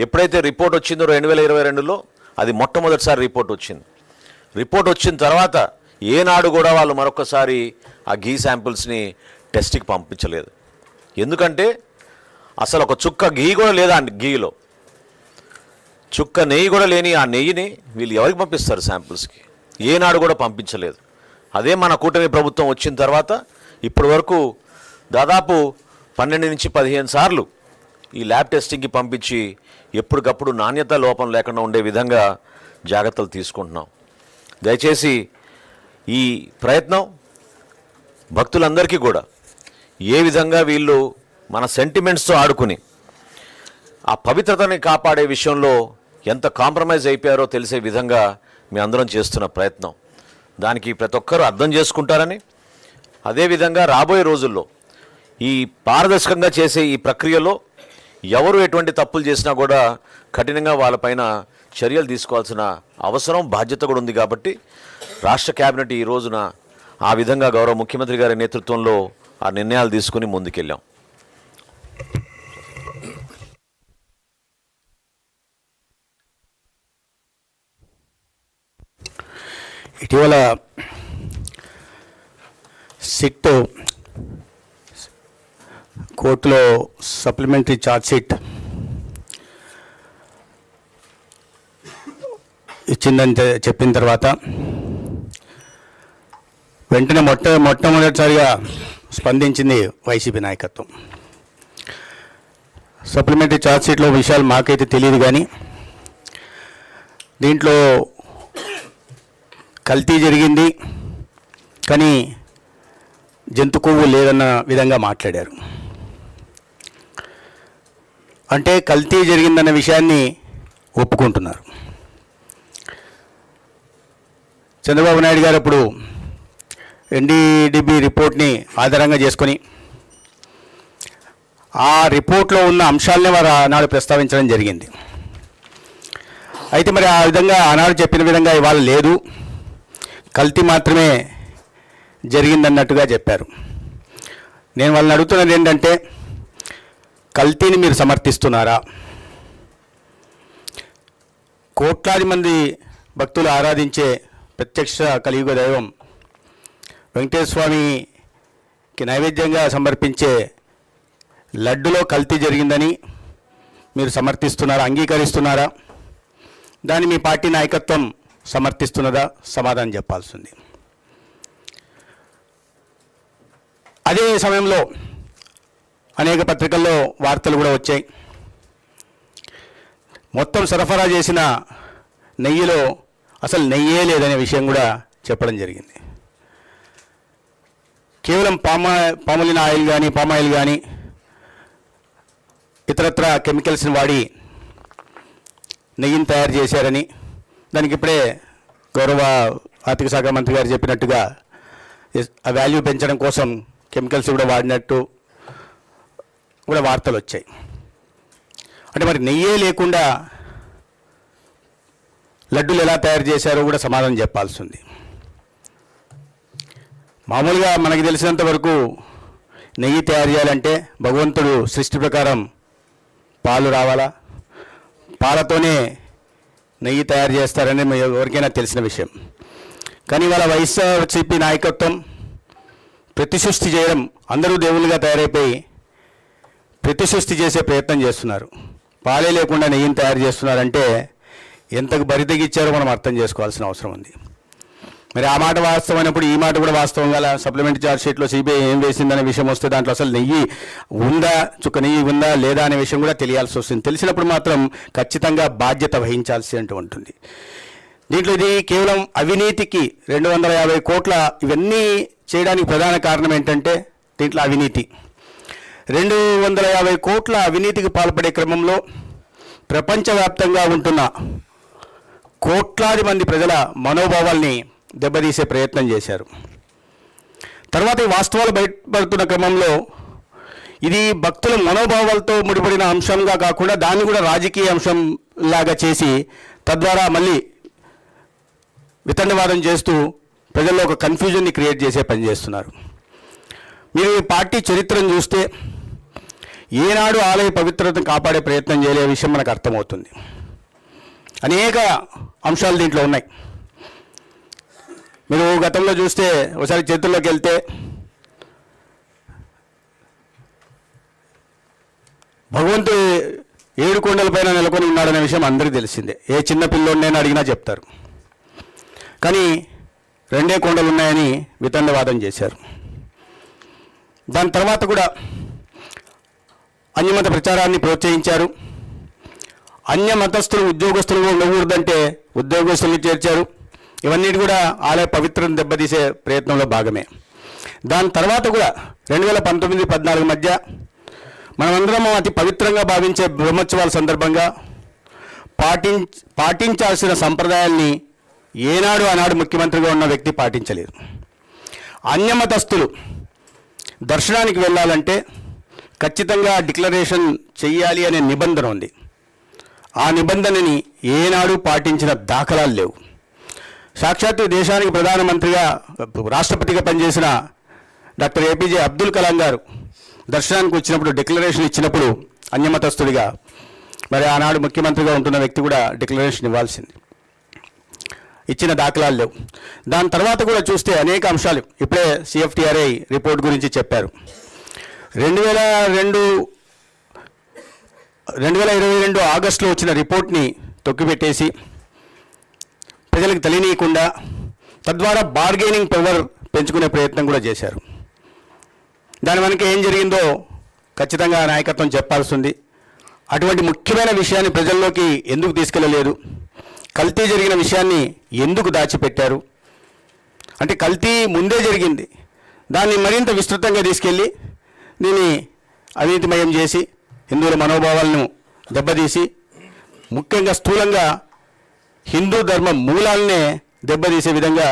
ఎప్పుడైతే రిపోర్ట్ వచ్చిందో 2022లో అది మొట్టమొదటిసారి రిపోర్ట్ వచ్చింది. రిపోర్ట్ వచ్చిన తర్వాత ఏనాడు కూడా వాళ్ళు మరొకసారి ఆ ఘీ శాంపిల్స్ని టెస్ట్కి పంపించలేదు. ఎందుకంటే అసలు ఒక చుక్క ఘీ కూడా లేదా ఘీలో, చుక్క నెయ్యి కూడా లేని ఆ నెయ్యిని వీళ్ళు ఎవరికి పంపిస్తారు శాంపిల్స్కి? ఏనాడు కూడా పంపించలేదు. అదే మన కూటమి ప్రభుత్వం వచ్చిన తర్వాత ఇప్పటి వరకు దాదాపు 12 నుంచి 15 సార్లు ఈ ల్యాబ్ టెస్టింగ్కి పంపించి ఎప్పటికప్పుడు నాణ్యత లోపం లేకుండా ఉండే విధంగా జాగ్రత్తలు తీసుకుంటున్నాం. దయచేసి ఈ ప్రయత్నం భక్తులందరికీ కూడా ఏ విధంగా వీళ్ళు మన సెంటిమెంట్స్తో ఆడుకుని ఆ పవిత్రతని కాపాడే విషయంలో ఎంత కాంప్రమైజ్ అయిపోయారో తెలిసే విధంగా మీ అందరం చేస్తున్న ప్రయత్నం, దానికి ప్రతి ఒక్కరూ అర్థం చేసుకుంటారని, అదేవిధంగా రాబోయే రోజుల్లో ఈ పారదర్శకంగా చేసే ఈ ప్రక్రియలో ఎవరు ఎటువంటి తప్పులు చేసినా కూడా కఠినంగా వాళ్ళపైన చర్యలు తీసుకోవాల్సిన అవసరం, బాధ్యత కూడా ఉంది. కాబట్టి రాష్ట్ర కేబినెట్ ఈ రోజున ఆ విధంగా గౌరవ ముఖ్యమంత్రి గారి నేతృత్వంలో ఆ నిర్ణయాలు తీసుకుని ముందుకెళ్ళాం. ఇటీవల సిట్ కోర్టులో సప్లిమెంటరీ ఛార్జ్షీట్ ఇచ్చిందని చెప్పిన తర్వాత వెంటనే మొట్టమొదటిసారిగా స్పందించింది వైసీపీ నాయకత్వం. సప్లిమెంటరీ ఛార్జ్షీట్లో విషయాలు మాకైతే తెలియదు, కానీ దీంట్లో కల్తీ జరిగింది కానీ జంతు కొవ్వు లేదన్న విధంగా మాట్లాడారు. అంటే కల్తీ జరిగిందన్న విషయాన్ని ఒప్పుకుంటున్నారు. చంద్రబాబు నాయుడు గారు అప్పుడు ఎన్డీడీబీ రిపోర్ట్ని ఆధారంగా చేసుకొని ఆ రిపోర్ట్లో ఉన్న అంశాలనే వారు ఆనాడు ప్రస్తావించడం జరిగింది. అయితే మరి ఆ విధంగా ఆనాడు చెప్పిన విధంగా ఇవాళ లేదు, కల్తీ మాత్రమే జరిగిందన్నట్టుగా చెప్పారు. నేను వాళ్ళని అడుగుతున్నది ఏంటంటే, కల్తీని మీరు సమర్థిస్తున్నారా? కోట్లాది మంది భక్తులు ఆరాధించే ప్రత్యక్ష కలియుగ దైవం వెంకటేశ్వర స్వామికి నైవేద్యంగా సమర్పించే లడ్డులో కల్తీ జరిగిందని మీరు సమర్థిస్తున్నారా, అంగీకరిస్తున్నారా? దాన్ని మీ పార్టీ నాయకత్వం సమర్థిస్తున్నదా? సమాధానం చెప్పాల్సింది. అదే సమయంలో అనేక పత్రికల్లో వార్తలు కూడా వచ్చాయి. మొత్తం సరఫరా చేసిన నెయ్యిలో అసలు నెయ్యే లేదనే విషయం కూడా చెప్పడం జరిగింది. కేవలం పామలిన్ ఆయిల్ కానీ పామాయిల్ కానీ ఇతరత్ర కెమికల్స్ని వాడి నెయ్యిని తయారు చేశారని, దానికి ఇప్పుడే గౌరవ ఆర్థిక శాఖ మంత్రి గారు చెప్పినట్టుగా ఆ వాల్యూ పెంచడం కోసం కెమికల్స్ కూడా వాడినట్టు కూడా వార్తలు వచ్చాయి. అంటే మరి నెయ్యే లేకుండా లడ్డూలు ఎలా తయారు చేశారో కూడా సమాధానం చెప్పాల్సి ఉంది. మామూలుగా మనకి తెలిసినంత వరకు నెయ్యి తయారు చేయాలంటే భగవంతుడు సృష్టి ప్రకారం పాలు రావాలా, పాలతోనే నెయ్యి తయారు చేస్తారని ఎవరికైనా తెలిసిన విషయం. కానీ వాళ్ళ వైఎస్ఆర్సీపీ నాయకత్వం ప్రతిసృష్టి చేయడం, అందరూ దేవుళ్ళుగా తయారైపోయి ప్రతిసృష్టి చేసే ప్రయత్నం చేస్తున్నారు. పాలే లేకుండా నెయ్యిని తయారు చేస్తున్నారంటే ఎంతకు బరితెగిచ్చారో మనం అర్థం చేసుకోవాల్సిన అవసరం ఉంది. మరి ఆ మాట వాస్తవమైనప్పుడు ఈ మాట కూడా వాస్తవం గల సప్లిమెంటరీ ఛార్జ్ షీట్లో సిబిఐ ఏం వేసిందనే విషయం వస్తే దాంట్లో అసలు నెయ్యి ఉందా, చుక్క నెయ్యి ఉందా లేదా అనే విషయం కూడా తెలియాల్సి వస్తుంది. తెలిసినప్పుడు మాత్రం ఖచ్చితంగా బాధ్యత వహించాల్సి అంటూ ఉంటుంది. దీంట్లో ఇది కేవలం అవినీతికి 250 కోట్ల ఇవన్నీ చేయడానికి ప్రధాన కారణం ఏంటంటే దీంట్లో అవినీతి. 250 కోట్ల అవినీతికి పాల్పడే క్రమంలో ప్రపంచవ్యాప్తంగా ఉంటున్న కోట్లాది మంది ప్రజల మనోభావాల్ని దెబ్బతీసే ప్రయత్నం చేశారు. తర్వాత ఈ వాస్తవాలు బయటపడుతున్న క్రమంలో ఇది భక్తుల మనోభావాలతో ముడిపడిన అంశంగా కాకుండా దాన్ని కూడా రాజకీయ అంశం లాగా చేసి తద్వారా మళ్ళీ వితండవాదం చేస్తూ ప్రజల్లో ఒక కన్ఫ్యూజన్ని క్రియేట్ చేసే పని చేస్తున్నారు. మీరు ఈ పార్టీ చరిత్రను చూస్తే ఏనాడు ఆలయ పవిత్రతను కాపాడే ప్రయత్నం చేయలే విషయం మనకు అర్థమవుతుంది. అనేక అంశాలు దీంట్లో ఉన్నాయి. మీరు గతంలో చూస్తే ఒకసారి చరిత్రలోకి వెళ్తే భగవంతుడు 7 కొండలపైన నెలకొని ఉన్నాడనే విషయం అందరికీ తెలిసిందే. ఏ చిన్న పిల్లోడినైనా అడిగినా చెప్తారు. కానీ 2 కొండలు ఉన్నాయని వితండవాదం చేశారు. దాని తర్వాత కూడా అన్యమత ప్రచారాన్ని ప్రోత్సహించారు. అన్య మతస్థులు ఉద్యోగస్తులుగా ఉండకూడదంటే ఉద్యోగస్తుల్ని చేర్చారు. ఇవన్నీ కూడా ఆలయ పవిత్రతను దెబ్బతీసే ప్రయత్నంలో భాగమే. దాని తర్వాత కూడా 2019-14 మధ్య మనమందరం అతి పవిత్రంగా భావించే బ్రహ్మోత్సవాల సందర్భంగా పాటించాల్సిన సంప్రదాయాల్ని ఆనాడు ముఖ్యమంత్రిగా ఉన్న వ్యక్తి పాటించలేదు. అన్యమతస్థులు దర్శనానికి వెళ్ళాలంటే ఖచ్చితంగా డిక్లరేషన్ చెయ్యాలి అనే నిబంధన ఉంది. ఆ నిబంధనని ఏనాడు పాటించిన దాఖలాలు లేవు. సాక్షాత్తు దేశానికి ప్రధానమంత్రిగా రాష్ట్రపతిగా పనిచేసిన డాక్టర్ ఏపీజే అబ్దుల్ కలాం గారు దర్శనానికి వచ్చినప్పుడు డిక్లరేషన్ ఇచ్చినప్పుడు అన్యమతస్థుడిగా మరి ఆనాడు ముఖ్యమంత్రిగా ఉంటున్న వ్యక్తి కూడా డిక్లరేషన్ ఇవ్వాల్సింది. ఇచ్చిన దాఖలాలు లేవు. దాని తర్వాత కూడా చూస్తే అనేక అంశాలు ఇప్పుడే CFTRI రిపోర్ట్ గురించి చెప్పారు. 2022 ఆగస్టులో వచ్చిన రిపోర్ట్ని తొక్కిపెట్టేసి ప్రజలకు తెలియనీయకుండా తద్వారా బార్గెనింగ్ పవర్ పెంచుకునే ప్రయత్నం కూడా చేశారు. దాని వెనక ఏం జరిగిందో ఖచ్చితంగా నాయకత్వం చెప్పాల్సి ఉంది. అటువంటి ముఖ్యమైన విషయాన్ని ప్రజల్లోకి ఎందుకు తీసుకెళ్ళలేదు? కల్తీ జరిగిన విషయాన్ని ఎందుకు దాచిపెట్టారు? అంటే కల్తీ ముందే జరిగింది, దాన్ని మరింత విస్తృతంగా తీసుకెళ్ళి దీన్ని అవినీతిమయం చేసి హిందువుల మనోభావాలను దెబ్బతీసి ముఖ్యంగా స్థూలంగా హిందూ ధర్మం మూలాలనే దెబ్బతీసే విధంగా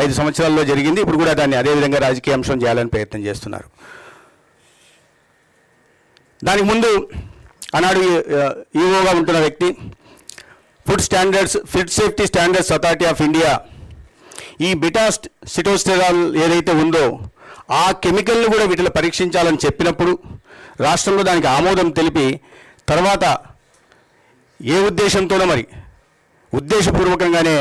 5 సంవత్సరాల్లో జరిగింది. ఇప్పుడు కూడా దాన్ని అదేవిధంగా రాజకీయ అంశం చేయాలని ప్రయత్నం చేస్తున్నారు. దానికి ముందు ఆనాడు ఈఓగా ఉంటున్న వ్యక్తి food safety standards authority of India ఈ బిటా సిటోస్టెరాల్ ఏదైతే ఉందో ఆ కెమికల్ని కూడా వీటిలో పరీక్షించాలని చెప్పినప్పుడు రాష్ట్రంలో దానికి ఆమోదం తెలిపి తర్వాత ఏ ఉద్దేశంతోనో మరి ఉద్దేశపూర్వకంగానే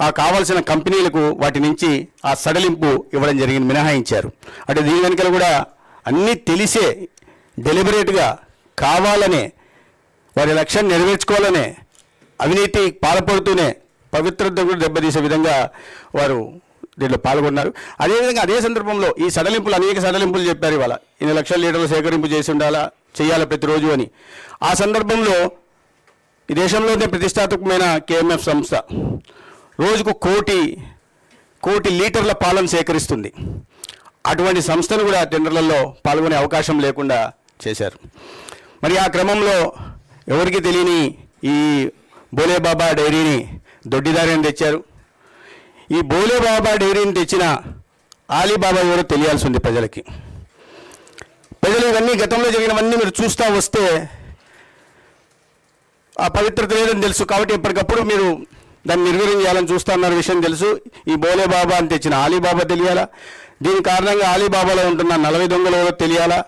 ఆ కావాల్సిన కంపెనీలకు వాటి నుంచి ఆ సడలింపు ఇవ్వడం జరిగింది, మినహాయించారు. అంటే దీని వెనుకలు కూడా అన్నీ తెలిసే డెలిబరేట్గా కావాలనే వారి లక్ష్యాన్ని నెరవేర్చుకోవాలనే అవినీతి పాల్పడుతూనే పవిత్రత కూడా దెబ్బతీసే విధంగా వారు దీంట్లో పాల్గొన్నారు. అదేవిధంగా అదే సందర్భంలో ఈ సడలింపులు అనేక సడలింపులు చెప్పారు. ఇవాళ 8 లక్షల లీటర్లు సేకరింపు చేసి ఉండాలా, చేయాలి ప్రతిరోజు అని. ఆ సందర్భంలో ఈ దేశంలోనే ప్రతిష్టాత్మకమైన కేఎంఎఫ్ సంస్థ రోజుకు కోటి లీటర్ల పాలను సేకరిస్తుంది. అటువంటి సంస్థను కూడా టెండర్లలో పాల్గొనే అవకాశం లేకుండా చేశారు. మరి ఆ క్రమంలో ఎవరికి తెలియని ఈ బోలేబాబా డైరీని దొడ్డిదారిని తెచ్చారు. ఈ బోలేబాబా డైరీని తెచ్చిన ఆలీబాబా ఎవరో తెలియాల్సి ఉంది ప్రజలకి. ప్రజలు ఇవన్నీ గతంలో జరిగినవన్నీ మీరు చూస్తూ వస్తే ఆ పవిత్రత లేదని తెలుసు. కాబట్టి ఎప్పటికప్పుడు మీరు దాన్ని నిర్వీర్యం చేయాలని చూస్తున్న విషయం తెలుసు. ఈ బోలేబాబా అని తెచ్చిన ఆలీబాబా తెలియాలా, దీని కారణంగా ఆలీబాబాలో ఉంటున్న 40 దొంగలు ఎవరో తెలియాలా.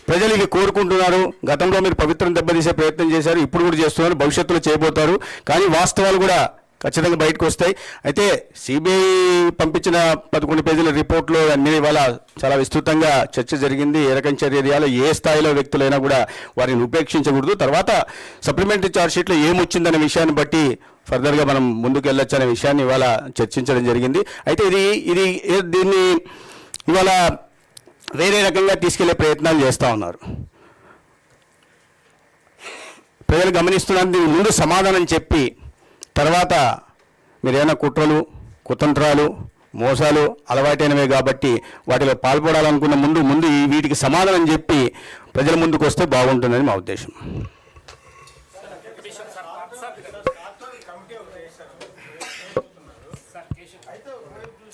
ప్రజలు ఇవి కోరుకుంటున్నారు. గతంలో మీరు పవిత్రను దెబ్బతీసే ప్రయత్నం చేశారు, ఇప్పుడు కూడా చేస్తున్నారు, భవిష్యత్తులో చేయబోతారు. కానీ వాస్తవాలు కూడా ఖచ్చితంగా బయటకు వస్తాయి. అయితే సిబిఐ పంపించిన 11 పేజీల రిపోర్ట్లో అన్ని ఇవాళ చాలా విస్తృతంగా చర్చ జరిగింది. ఏ రకం చర్య చేయాలో, ఏ స్థాయిలో వ్యక్తులైనా కూడా వారిని ఉపేక్షించకూడదు. తర్వాత సప్లిమెంటరీ ఛార్జ్షీట్లో ఏమొచ్చిందనే విషయాన్ని బట్టి ఫర్దర్గా మనం ముందుకు వెళ్ళొచ్చు అనే విషయాన్ని ఇవాళ చర్చించడం జరిగింది. అయితే దీన్ని ఇవాళ వేరే రకంగా తీసుకెళ్లే ప్రయత్నాలు చేస్తూ ఉన్నారు. ప్రజలు గమనిస్తున్నారు. దీని ముందు సమాధానం చెప్పి తర్వాత మీరేమైనా కుట్రలు, కుతంత్రాలు, మోసాలు అలవాటైనవే కాబట్టి వాటిలో పాల్పడాలనుకున్న ముందు వీటికి సమాధానం చెప్పి ప్రజల ముందుకు వస్తే బాగుంటుందని మా ఉద్దేశం.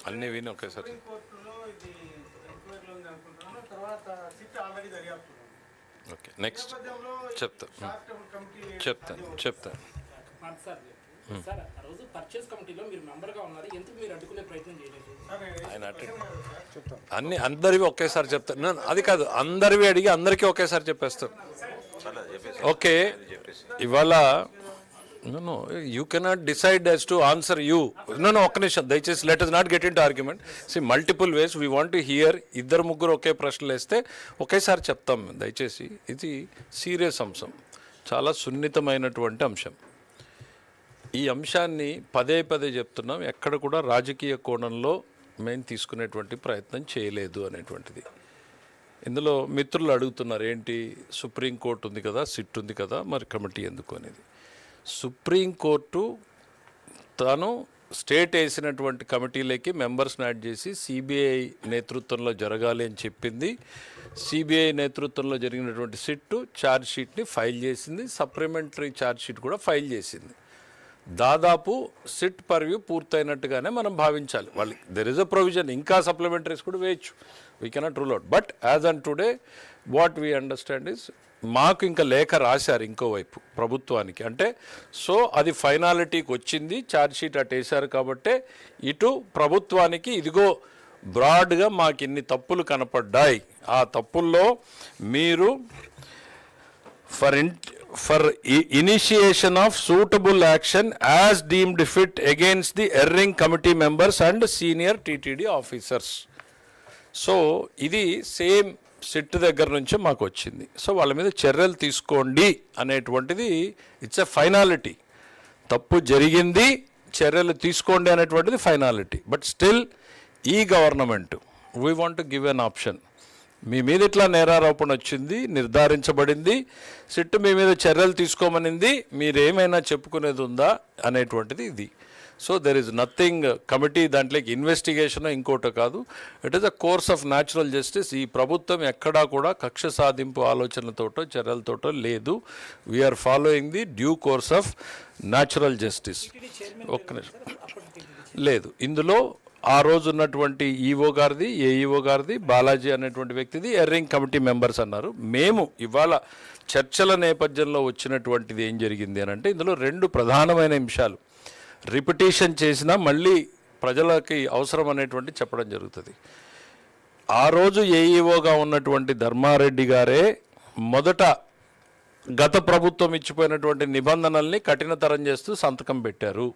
అన్నీ విని ఒకేసారి. ఓకే, నెక్స్ట్ చెప్తాను. సార్, ఆ రోజు పర్చేస్ కమిటీలో మీరు మెంబర్గా ఉన్నారు, ఎందుకు మీరు అడ్డుకునే ప్రయత్నం చేయలేదు? ఆయన అందరివి ఒకేసారి చెప్తాను. అది కాదు, అందరివి అడిగి అందరికీ ఒకేసారి చెప్పేస్తాను. ఓకే, ఇవాళ no you cannot decide as to answer you. No ఒక్క నిమిషం దయచేసి, let us not get into argument. See multiple ways we want to hear. 2-3 ఒకే ప్రశ్నలు వేస్తే ఒకేసారి చెప్తాం. దయచేసి ఇది సీరియస్ అంశం, చాలా సున్నితమైనటువంటి అంశం. ఈ అంశాన్ని పదే చెప్తున్నాం. ఎక్కడ కూడా రాజకీయ కోణంలో మేము తీసుకునేటువంటి ప్రయత్నం చేయలేదు అనేటువంటిది. ఇందులో మిత్రులు అడుగుతున్నారు, ఏంటి సుప్రీంకోర్టు ఉంది కదా, సిట్ ఉంది కదా, మరి కమిటీ ఎందుకు అనేది. సుప్రీంకోర్టు తాను స్టేట్ వేసినటువంటి కమిటీలకి మెంబర్స్ని యాడ్ చేసి సిబిఐ నేతృత్వంలో జరగాలి అని చెప్పింది. సిబిఐ నేతృత్వంలో జరిగినటువంటి సిట్ ఛార్జ్ షీట్ని ఫైల్ చేసింది, సప్లిమెంటరీ ఛార్జ్ షీట్ కూడా ఫైల్ చేసింది. దాదాపు సిట్ పర్వ్యూ పూర్తయినట్టుగానే మనం భావించాలి. వాళ్ళకి దెర్ ఇస్ అ ప్రొవిజన్, ఇంకా సప్లిమెంటరీస్ కూడా వేయచ్చు, we cannot rule out. But as on today what we understand is, మాకు ఇంకా లేఖ రాశారు ఇంకోవైపు ప్రభుత్వానికి. అంటే సో అది ఫైనాలిటీకి వచ్చింది, ఛార్జ్ షీట్ అటు వేశారు కాబట్టి ఇటు ప్రభుత్వానికి ఇదిగో బ్రాడ్గా మాకు ఇన్ని తప్పులు కనపడ్డాయి, ఆ తప్పుల్లో మీరు for initiation of suitable action as deemed fit against the erring committee members and senior TTD officers. So ఇది సేమ్ సిట్ దగ్గర నుంచే మాకు వచ్చింది. సో వాళ్ళ మీద చర్యలు తీసుకోండి అనేటువంటిది ఇట్స్ ఎ ఫైనాలిటీ. తప్పు జరిగింది, చర్యలు తీసుకోండి అనేటువంటిది ఫైనాలిటీ. బట్ స్టిల్ ఈ government we want to give an option. మీ మీద ఇట్లా నేరారోపణ వచ్చింది, నిర్ధారించబడింది, సిట్ మీ మీద చర్యలు తీసుకోమనింది, మీరేమైనా చెప్పుకునేది ఉందా అనేటువంటిది ఇది. So there is nothing committee దాంట్లోకి ఇన్వెస్టిగేషన్ ఇంకోటో కాదు. It is a course of natural justice. ఈ ప్రభుత్వం ఎక్కడా కూడా కక్ష సాధింపు ఆలోచనలతోటో చర్యలతోటో లేదు. We are following the due course of natural justice. ఒక్క నిమిషం లేదు, ఇందులో ఆ రోజు ఉన్నటువంటి ఈఓ గారిది, ఏఈఓ గారిది, బాలాజీ అనేటువంటి వ్యక్తిది ఎర్రింగ్ కమిటీ మెంబర్స్ అన్నారు. మేము ఇవాళ చర్చల నేపథ్యంలో వచ్చినటువంటిది ఏం జరిగింది అని అంటే, ఇందులో 2 ప్రధానమైన అంశాలు రిపిటేషన్ చేసినా మళ్ళీ ప్రజలకి అవసరం అనేటువంటి చెప్పడం జరుగుతుంది. ఆ రోజు ఏఈఓగా ఉన్నటువంటి ధర్మారెడ్డి గారే మొదట గత ప్రభుత్వం ఇచ్చిపోయినటువంటి నిబంధనల్ని కఠినతరం చేస్తూ సంతకం పెట్టారు.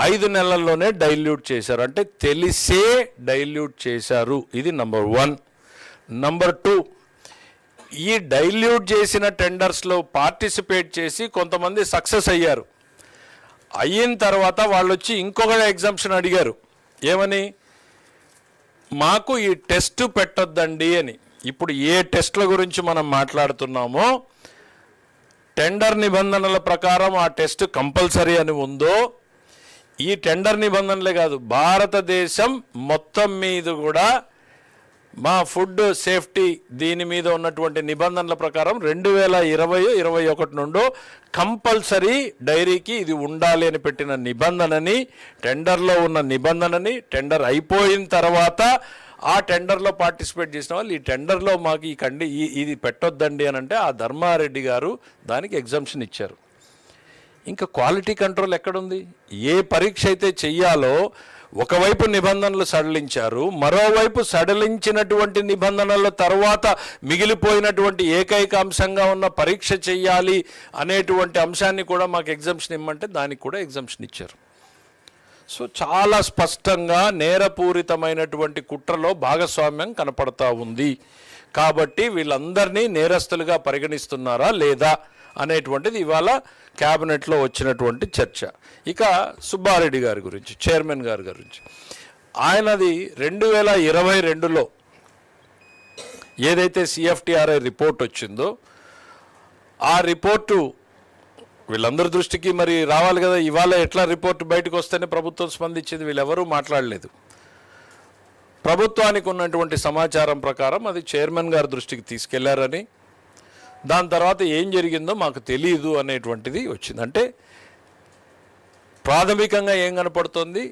5 నెలల్లోనే డైల్యూట్ చేశారు, అంటే తెలిసే డైల్యూట్ చేశారు. ఇది నంబర్ 1. నంబర్ 2, ఈ డైల్యూట్ చేసిన టెండర్స్లో పార్టిసిపేట్ చేసి కొంతమంది సక్సెస్ అయ్యారు. అయిన తర్వాత వాళ్ళు వచ్చి ఇంకొక ఎగ్జామ్షన్ అడిగారు. ఏమని? మాకు ఈ టెస్ట్ పెట్టొద్దండి అని. ఇప్పుడు ఏ టెస్ట్ల గురించి మనం మాట్లాడుతున్నామో, టెండర్ నిబంధనల ప్రకారం ఆ టెస్ట్ కంపల్సరీ అని ఉందో, ఈ టెండర్ నిబంధనలే కాదు, భారతదేశం మొత్తం మీద కూడా మా ఫుడ్ సేఫ్టీ దీని మీద ఉన్నటువంటి నిబంధనల ప్రకారం 2020-21 నుండి కంపల్సరీ డైరీకి ఇది ఉండాలి అని పెట్టిన నిబంధనని, టెండర్లో ఉన్న నిబంధనని, టెండర్ అయిపోయిన తర్వాత ఆ టెండర్లో పార్టిసిపేట్ చేసిన వాళ్ళు ఈ టెండర్లో మాకు ఇది పెట్టొద్దండి అని అంటే ఆ ధర్మారెడ్డి గారు దానికి ఎగ్జంప్షన్ ఇచ్చారు. ఇంకా క్వాలిటీ కంట్రోల్ ఎక్కడుంది? ఏ పరీక్ష అయితే చెయ్యాలో ఒకవైపు నిబంధనలు సడలించారు, మరోవైపు సడలించినటువంటి నిబంధనల తర్వాత మిగిలిపోయినటువంటి ఏకైక అంశంగా ఉన్న పరీక్ష చెయ్యాలి అనేటువంటి అంశాన్ని కూడా మాకు ఎగ్జంప్షన్ ఇమ్మంటే దానికి కూడా ఎగ్జంప్షన్ ఇచ్చారు. సో చాలా స్పష్టంగా నేరపూరితమైనటువంటి కుట్రలో భాగస్వామ్యం కనపడతా ఉంది. కాబట్టి వీళ్ళందరినీ నేరస్తులుగా పరిగణిస్తున్నారా లేదా అనేటువంటిది ఇవాళ క్యాబినెట్లో వచ్చినటువంటి చర్చ. ఇక సుబ్బారెడ్డి గారి గురించి, చైర్మన్ గారి గురించి, ఆయనది 2022లో ఏదైతే సిఎఫ్టిఆర్ఐ రిపోర్ట్ వచ్చిందో ఆ రిపోర్టు వీళ్ళందరి దృష్టికి మరి రావాలి కదా. ఇవాళ ఎట్లా రిపోర్ట్ బయటకు వస్తేనే ప్రభుత్వం స్పందించింది, వీళ్ళెవరూ మాట్లాడలేదు. ప్రభుత్వానికి ఉన్నటువంటి సమాచారం ప్రకారం అది చైర్మన్ గారి దృష్టికి తీసుకెళ్లారని, దాని తర్వాత ఏం జరిగిందో మాకు తెలియదు అనేటువంటిది వచ్చింది. అంటే ప్రాథమికంగా ఏం కనపడుతుంది,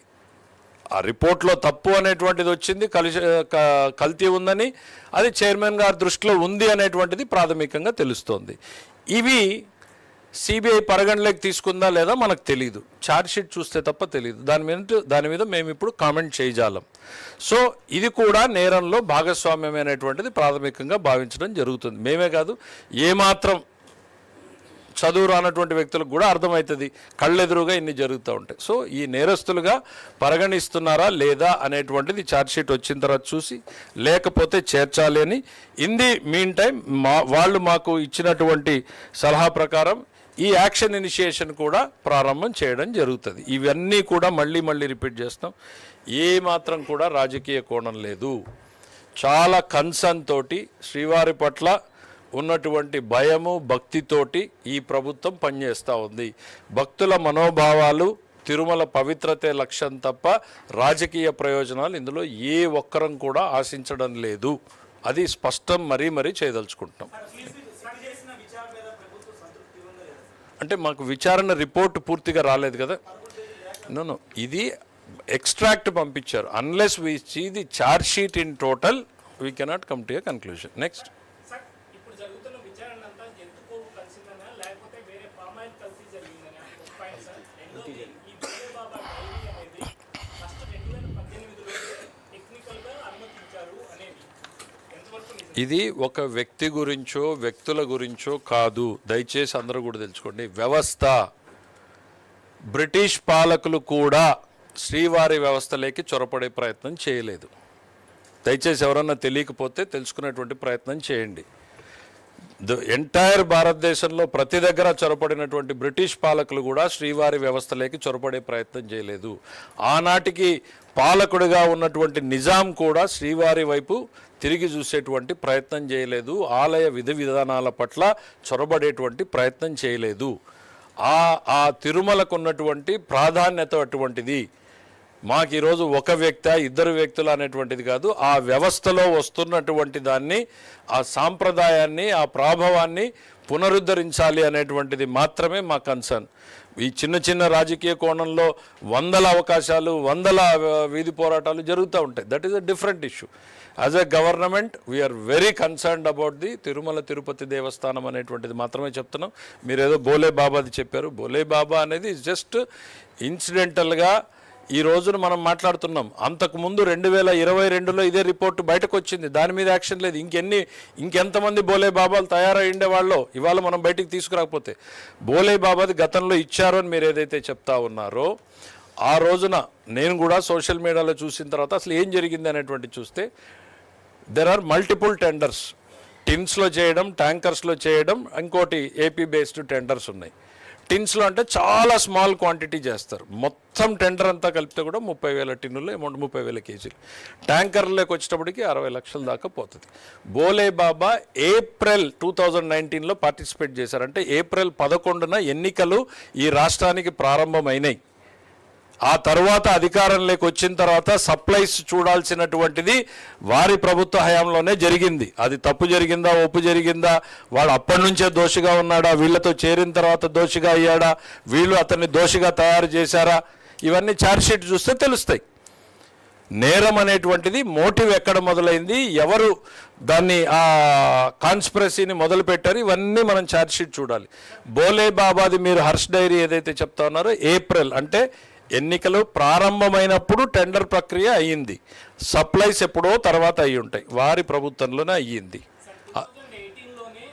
ఆ రిపోర్ట్లో తప్పు అనేటువంటిది వచ్చింది, కల్తీ ఉందని, అది చైర్మన్ గారి దృష్టిలో ఉంది అనేటువంటిది ప్రాథమికంగా తెలుస్తోంది. ఇవి సిబిఐ పరిగణలోకి తీసుకుందా లేదా మనకు తెలియదు, ఛార్జ్షీట్ చూస్తే తప్ప తెలియదు. దాని మీద మేము ఇప్పుడు కామెంట్ చేయజాలం. సో ఇది కూడా నేరంలో భాగస్వామ్యమైనటువంటిది ప్రాథమికంగా భావించడం జరుగుతుంది. మేమే కాదు, ఏమాత్రం చదువు రానటువంటి వ్యక్తులకు కూడా అర్థమవుతుంది, కళ్ళెదురుగా ఇన్ని జరుగుతూ ఉంటాయి. సో ఈ నేరస్తులుగా పరిగణిస్తున్నారా లేదా అనేటువంటిది ఛార్జ్షీట్ వచ్చిన తర్వాత చూసి, లేకపోతే చేర్చాలి అని. ఇన్ ది మీన్ టైం వాళ్ళు మాకు ఇచ్చినటువంటి సలహా ప్రకారం ఈ యాక్షన్ ఇనిషియేషన్ కూడా ప్రారంభం చేయడం జరుగుతుంది. ఇవన్నీ కూడా మళ్ళీ రిపీట్ చేస్తాం. ఏ మాత్రం కూడా రాజకీయ కోణం లేదు. చాలా కన్సర్న్ తోటి శ్రీవారి పట్ల ఉన్నటువంటి భయము భక్తితోటి ఈ ప్రభుత్వం పనిచేస్తూ ఉంది. భక్తుల మనోభావాలు, తిరుమల పవిత్రతే లక్ష్యం తప్ప రాజకీయ ప్రయోజనాలు ఇందులో ఏ ఒక్కరం కూడా ఆశించడం లేదు. అది స్పష్టం మరీ చేయదలుచుకుంటున్నాం. అంటే మాకు విచారణ రిపోర్ట్ పూర్తిగా రాలేదు కదా. నో ఇది ఎక్స్ట్రాక్ట్ పంపించారు. Unless we see the charge sheet in total we cannot come to a conclusion. Next, ఇప్పుడు జరుగుతున్న విచారణ అంతా ఎందుకు కలిసిందనా లేకపోతే వేరే పామాయిల్ కలిసి జరిగిందనా? రెండోది, ఈ భోలే బాబా డైరీ అనేది ఫస్ట్ 2018లో టెక్నికల్గా అనుమతించారు అనేది ఎంతవరకు నిజం? ఇది ఒక వ్యక్తి గురించో వ్యక్తుల గురించో కాదు. దయచేసి అందరూ కూడా తెలుసుకోండి. వ్యవస్థ, బ్రిటిష్ పాలకులు కూడా శ్రీవారి వ్యవస్థలోకి చొరపడే ప్రయత్నం చేయలేదు. దయచేసి ఎవరన్నా తెలియకపోతే తెలుసుకునేటువంటి ప్రయత్నం చేయండి. ఎంటైర్ భారతదేశంలో ప్రతి దగ్గర చొరపడినటువంటి బ్రిటిష్ పాలకులు కూడా శ్రీవారి వ్యవస్థలోకి చొరపడే ప్రయత్నం చేయలేదు. ఆనాటికి పాలకుడిగా ఉన్నటువంటి నిజాం కూడా శ్రీవారి వైపు తిరిగి చూసేటువంటి ప్రయత్నం చేయలేదు. ఆలయ విధి విధానాల పట్ల చొరబడేటువంటి ప్రయత్నం చేయలేదు. ఆ తిరుమలకు ఉన్నటువంటి ప్రాధాన్యత అటువంటిది. మాకు ఈరోజు ఒక వ్యక్తి, ఇద్దరు వ్యక్తులు అనేటువంటిది కాదు, ఆ వ్యవస్థలో వస్తున్నటువంటి దాన్ని, ఆ సాంప్రదాయాన్ని, ఆ ప్రాభవాన్ని పునరుద్ధరించాలి అనేటువంటిది మాత్రమే మా కన్సర్న్. ఈ చిన్న రాజకీయ కోణంలో వందల అవకాశాలు, వందల వీధి పోరాటాలు జరుగుతూ ఉంటాయి. That is a different issue. As a government we are very concerned about the Tirumala Tirupati Devasthanam అనేటువంటిది మాత్రమే చెప్తున్నాం. మీరేదో బోలే బాబాది చెప్పారు. బోలే బాబా అనేది జస్ట్ ఇన్సిడెంటల్గా ఈ రోజున మనం మాట్లాడుతున్నాం. అంతకుముందు 2022లో ఇదే రిపోర్టు బయటకు వచ్చింది, దాని మీద యాక్షన్ లేదు. ఇంకెంతమంది బోలే బాబాలు తయారై ఉండేవాళ్ళో ఇవాళ మనం బయటికి తీసుకురాకపోతే. బోలే బాబాది గతంలో ఇచ్చారు అని మీరు ఏదైతే చెప్తా ఉన్నారో, ఆ రోజున నేను కూడా సోషల్ మీడియాలో చూసిన తర్వాత అసలు ఏం జరిగింది అనేటువంటి చూస్తే, దెర్ ఆర్ మల్టిపుల్ టెండర్స్. టిన్స్లో చేయడం, ట్యాంకర్స్లో చేయడం, ఇంకోటి ఏపీ బేస్డ్ టెండర్స్ ఉన్నాయి. టిన్స్లో అంటే చాలా స్మాల్ క్వాంటిటీ చేస్తారు. మొత్తం టెండర్ అంతా కలిపితే కూడా 30,000 టిన్నులు అమౌంట్, 30,000 కేజీలు. ట్యాంకర్లోకి వచ్చేటప్పటికి 60 లక్షల దాకా పోతుంది. బోలే బాబా ఏప్రిల్ 2019లో పార్టిసిపేట్ చేశారు. అంటే ఏప్రిల్ 11న ఎన్నికలు ఈ రాష్ట్రానికి ప్రారంభమైనాయి. ఆ తర్వాత అధికారంలోకి వచ్చిన తర్వాత సప్లైస్ చూడాల్సినటువంటిది వారి ప్రభుత్వ హయాంలోనే జరిగింది. అది తప్పు జరిగిందా, ఒప్పు జరిగిందా, వాడు అప్పటి నుంచే దోషిగా ఉన్నాడా, వీళ్ళతో చేరిన తర్వాత దోషిగా అయ్యాడా, వీళ్ళు అతన్ని దోషిగా తయారు చేశారా, ఇవన్నీ ఛార్జ్షీట్ చూస్తే తెలుస్తాయి. నేరం అనేటువంటిది మోటివ్ ఎక్కడ మొదలైంది, ఎవరు దాన్ని ఆ కాన్స్పిరసీని మొదలుపెట్టారు, ఇవన్నీ మనం ఛార్జ్షీట్ చూడాలి. బోలే బాబాది మీరు హర్ష్ డైరీ ఏదైతే చెప్తా ఉన్నారో, ఏప్రిల్ అంటే ఎన్నికలు ప్రారంభమైనప్పుడు టెండర్ ప్రక్రియ అయ్యింది. సప్లైస్ ఎప్పుడో తర్వాత అయ్యి ఉంటాయి, వారి ప్రభుత్వంలోనే అయ్యింది. 2018లోనే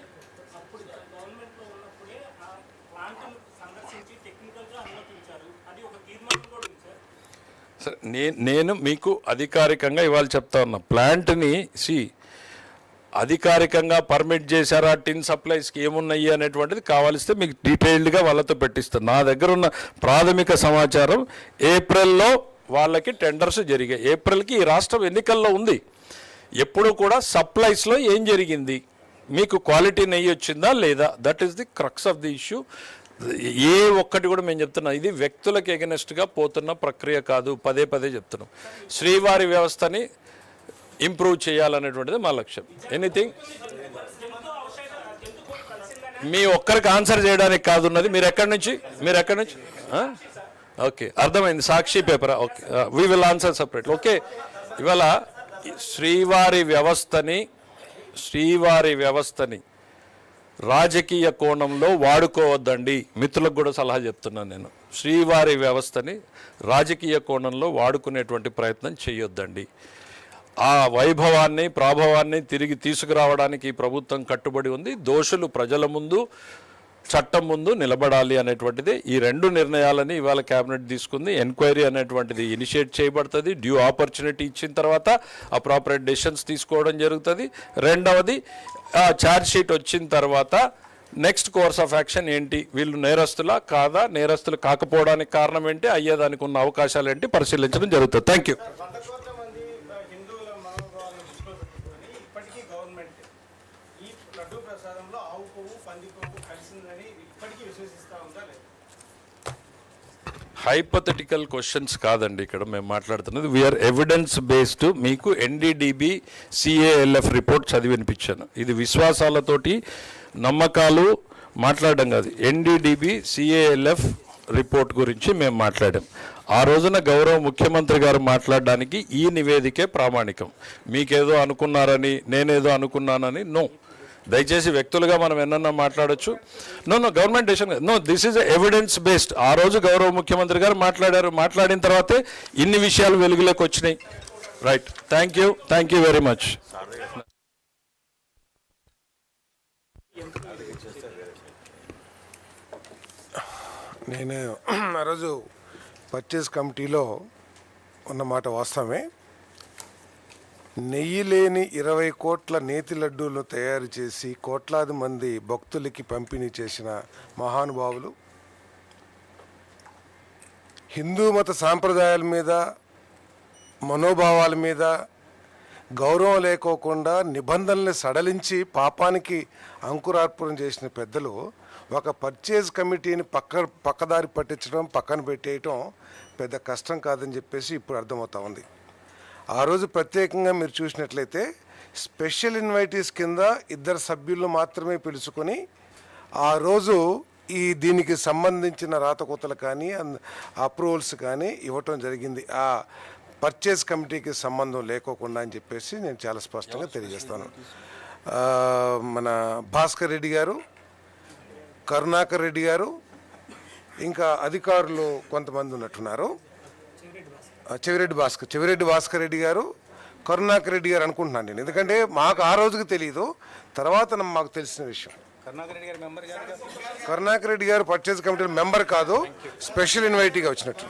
అప్పుడు గవర్నమెంట్లో ఉన్నప్పుడే ఆ ప్లాంట్ను సందర్శించి టెక్నికల్గా అనుమతించారు. అది ఒక తీర్మానం కూడా ఉంది సార్. సరే, నేను మీకు అధికారికంగా ఇవాళ చెప్తా ఉన్నా, ప్లాంట్ని అధికారికంగా పర్మిట్ చేశారా, టిన్ సప్లైస్కి ఏమున్నాయి అనేటువంటిది కావాలిస్తే మీకు డీటెయిల్డ్గా వాళ్ళతో పెట్టిస్తాను. నా దగ్గర ఉన్న ప్రాథమిక సమాచారం ఏప్రిల్లో వాళ్ళకి టెండర్స్ జరిగాయి. ఏప్రిల్కి ఈ రాష్ట్రం ఎన్నికల్లో ఉంది. ఎప్పుడు కూడా సప్లైస్లో ఏం జరిగింది, మీకు క్వాలిటీ నెయ్యి వచ్చిందా లేదా, that is the crux of the issue. ఏ ఒక్కటి కూడా మేము చెప్తున్నాం, ఇది వ్యక్తులకు ఎగనెస్ట్గా పోతున్న ప్రక్రియ కాదు. పదే పదే చెప్తున్నాం, శ్రీవారి వ్యవస్థని ఇంప్రూవ్ చేయాలనేటువంటిది మా లక్ష్యం. ఎనీథింగ్ మీ ఒక్కరికి ఆన్సర్ చేయడానికి కాదున్నది. మీరు ఎక్కడి నుంచి ఓకే, అర్థమైంది. సాక్షి పేపరా? Okay, we will answer separate. Okay, ఇవాళ శ్రీవారి వ్యవస్థని రాజకీయ కోణంలో వాడుకోవద్దండి. మిత్రులకు కూడా సలహా చెప్తున్నాను నేను. శ్రీవారి వ్యవస్థని రాజకీయ కోణంలో వాడుకునేటువంటి ప్రయత్నం చేయొద్దండి. ఆ వైభవాన్ని, ప్రాభవాన్ని తిరిగి తీసుకురావడానికి ఈ ప్రభుత్వం కట్టుబడి ఉంది. దోషులు ప్రజల ముందు, చట్టం ముందు నిలబడాలి అనేటువంటిది ఈ రెండు నిర్ణయాలని ఇవాళ కేబినెట్ తీసుకుంది. ఎంక్వైరీ అనేటువంటిది ఇనిషియేట్ చేయబడుతుంది. డ్యూ ఆపర్చునిటీ ఇచ్చిన తర్వాత అప్రాపరేట్ డెసిషన్స్ తీసుకోవడం జరుగుతుంది. రెండవది, ఛార్జ్ షీట్ వచ్చిన తర్వాత నెక్స్ట్ కోర్స్ ఆఫ్ యాక్షన్ ఏంటి, వీళ్ళు నేరస్తులా కాదా, నేరస్తులు కాకపోవడానికి కారణం ఏంటి, అయ్యేదానికి ఉన్న అవకాశాలు ఏంటి పరిశీలించడం జరుగుతుంది. Thank you. హైపోథెటికల్ క్వశ్చన్స్ కాదండి ఇక్కడ మేము మాట్లాడుతున్నది. We are evidence based. మీకు ఎన్డీడీబీ సిఏఎల్ఎఫ్ రిపోర్ట్ చదివి వినిపించాను. ఇది విశ్వాసాలతోటి నమ్మకాలు మాట్లాడడం కాదు. ఎన్డీడీబీ సిఏఎల్ఎఫ్ రిపోర్ట్ గురించి మేము మాట్లాడాం. ఆ రోజున గౌరవ ముఖ్యమంత్రి గారు మాట్లాడడానికి ఈ నివేదికే ప్రామాణికం. మీకేదో అనుకున్నారని, నేనేదో అనుకున్నానని నో. దయచేసి వ్యక్తులుగా మనం ఎన్నన్నా మాట్లాడచ్చు. No government decision, no, this is evidence based. ఆ రోజు గౌరవ ముఖ్యమంత్రి గారు మాట్లాడారు. మాట్లాడిన తర్వాతే ఇన్ని విషయాలు వెలుగులోకి వచ్చినాయి. Right, thank you very much. నేను ఆ రోజు పర్చేస్ కమిటీలో ఉన్న మాట వాస్తవమే. నెయ్యి లేని 20 కోట్ల నేతి లడ్డూలను తయారు చేసి కోట్లాది మంది భక్తులకి పంపిణీ చేసిన మహానుభావులు, హిందూ మత సాంప్రదాయాల మీద, మనోభావాల మీద గౌరవం లేకోకుండా నిబంధనల్ని సడలించి పాపానికి అంకురార్పణం చేసిన పెద్దలు ఒక పర్చేజ్ కమిటీని పక్కదారి పట్టించడం, పక్కన పెట్టేయటం పెద్ద కష్టం కాదని చెప్పేసి ఇప్పుడు అర్థమవుతా ఉంది. ఆ రోజు ప్రత్యేకంగా మీరు చూసినట్లయితే స్పెషల్ ఇన్వైటీస్ కింద 2 సభ్యులను మాత్రమే పిలుచుకొని ఆ రోజు దీనికి సంబంధించిన రాతకోతలు కానీ అప్రూవల్స్ కానీ ఇవ్వటం జరిగింది. ఆ పర్చేజ్ కమిటీకి సంబంధం లేకోకుండా అని చెప్పేసి నేను చాలా స్పష్టంగా తెలియజేస్తాను. మన భాస్కర్ రెడ్డి గారు, కరుణాకర్ రెడ్డి గారు, ఇంకా అధికారులు కొంతమంది ఉన్నట్టున్నారు. చెవిరెడ్డి భాస్కర్ రెడ్డి గారు, కరుణాకర్ రెడ్డి గారు అనుకుంటున్నాను నేను. ఎందుకంటే మాకు ఆ రోజుకి తెలియదు, తర్వాత మాకు తెలిసిన విషయం. కరుణాకర్ రెడ్డి గారు పర్చేజ్ కమిటీ మెంబర్ కాదు, స్పెషల్ ఇన్వైటీగా వచ్చినట్టు.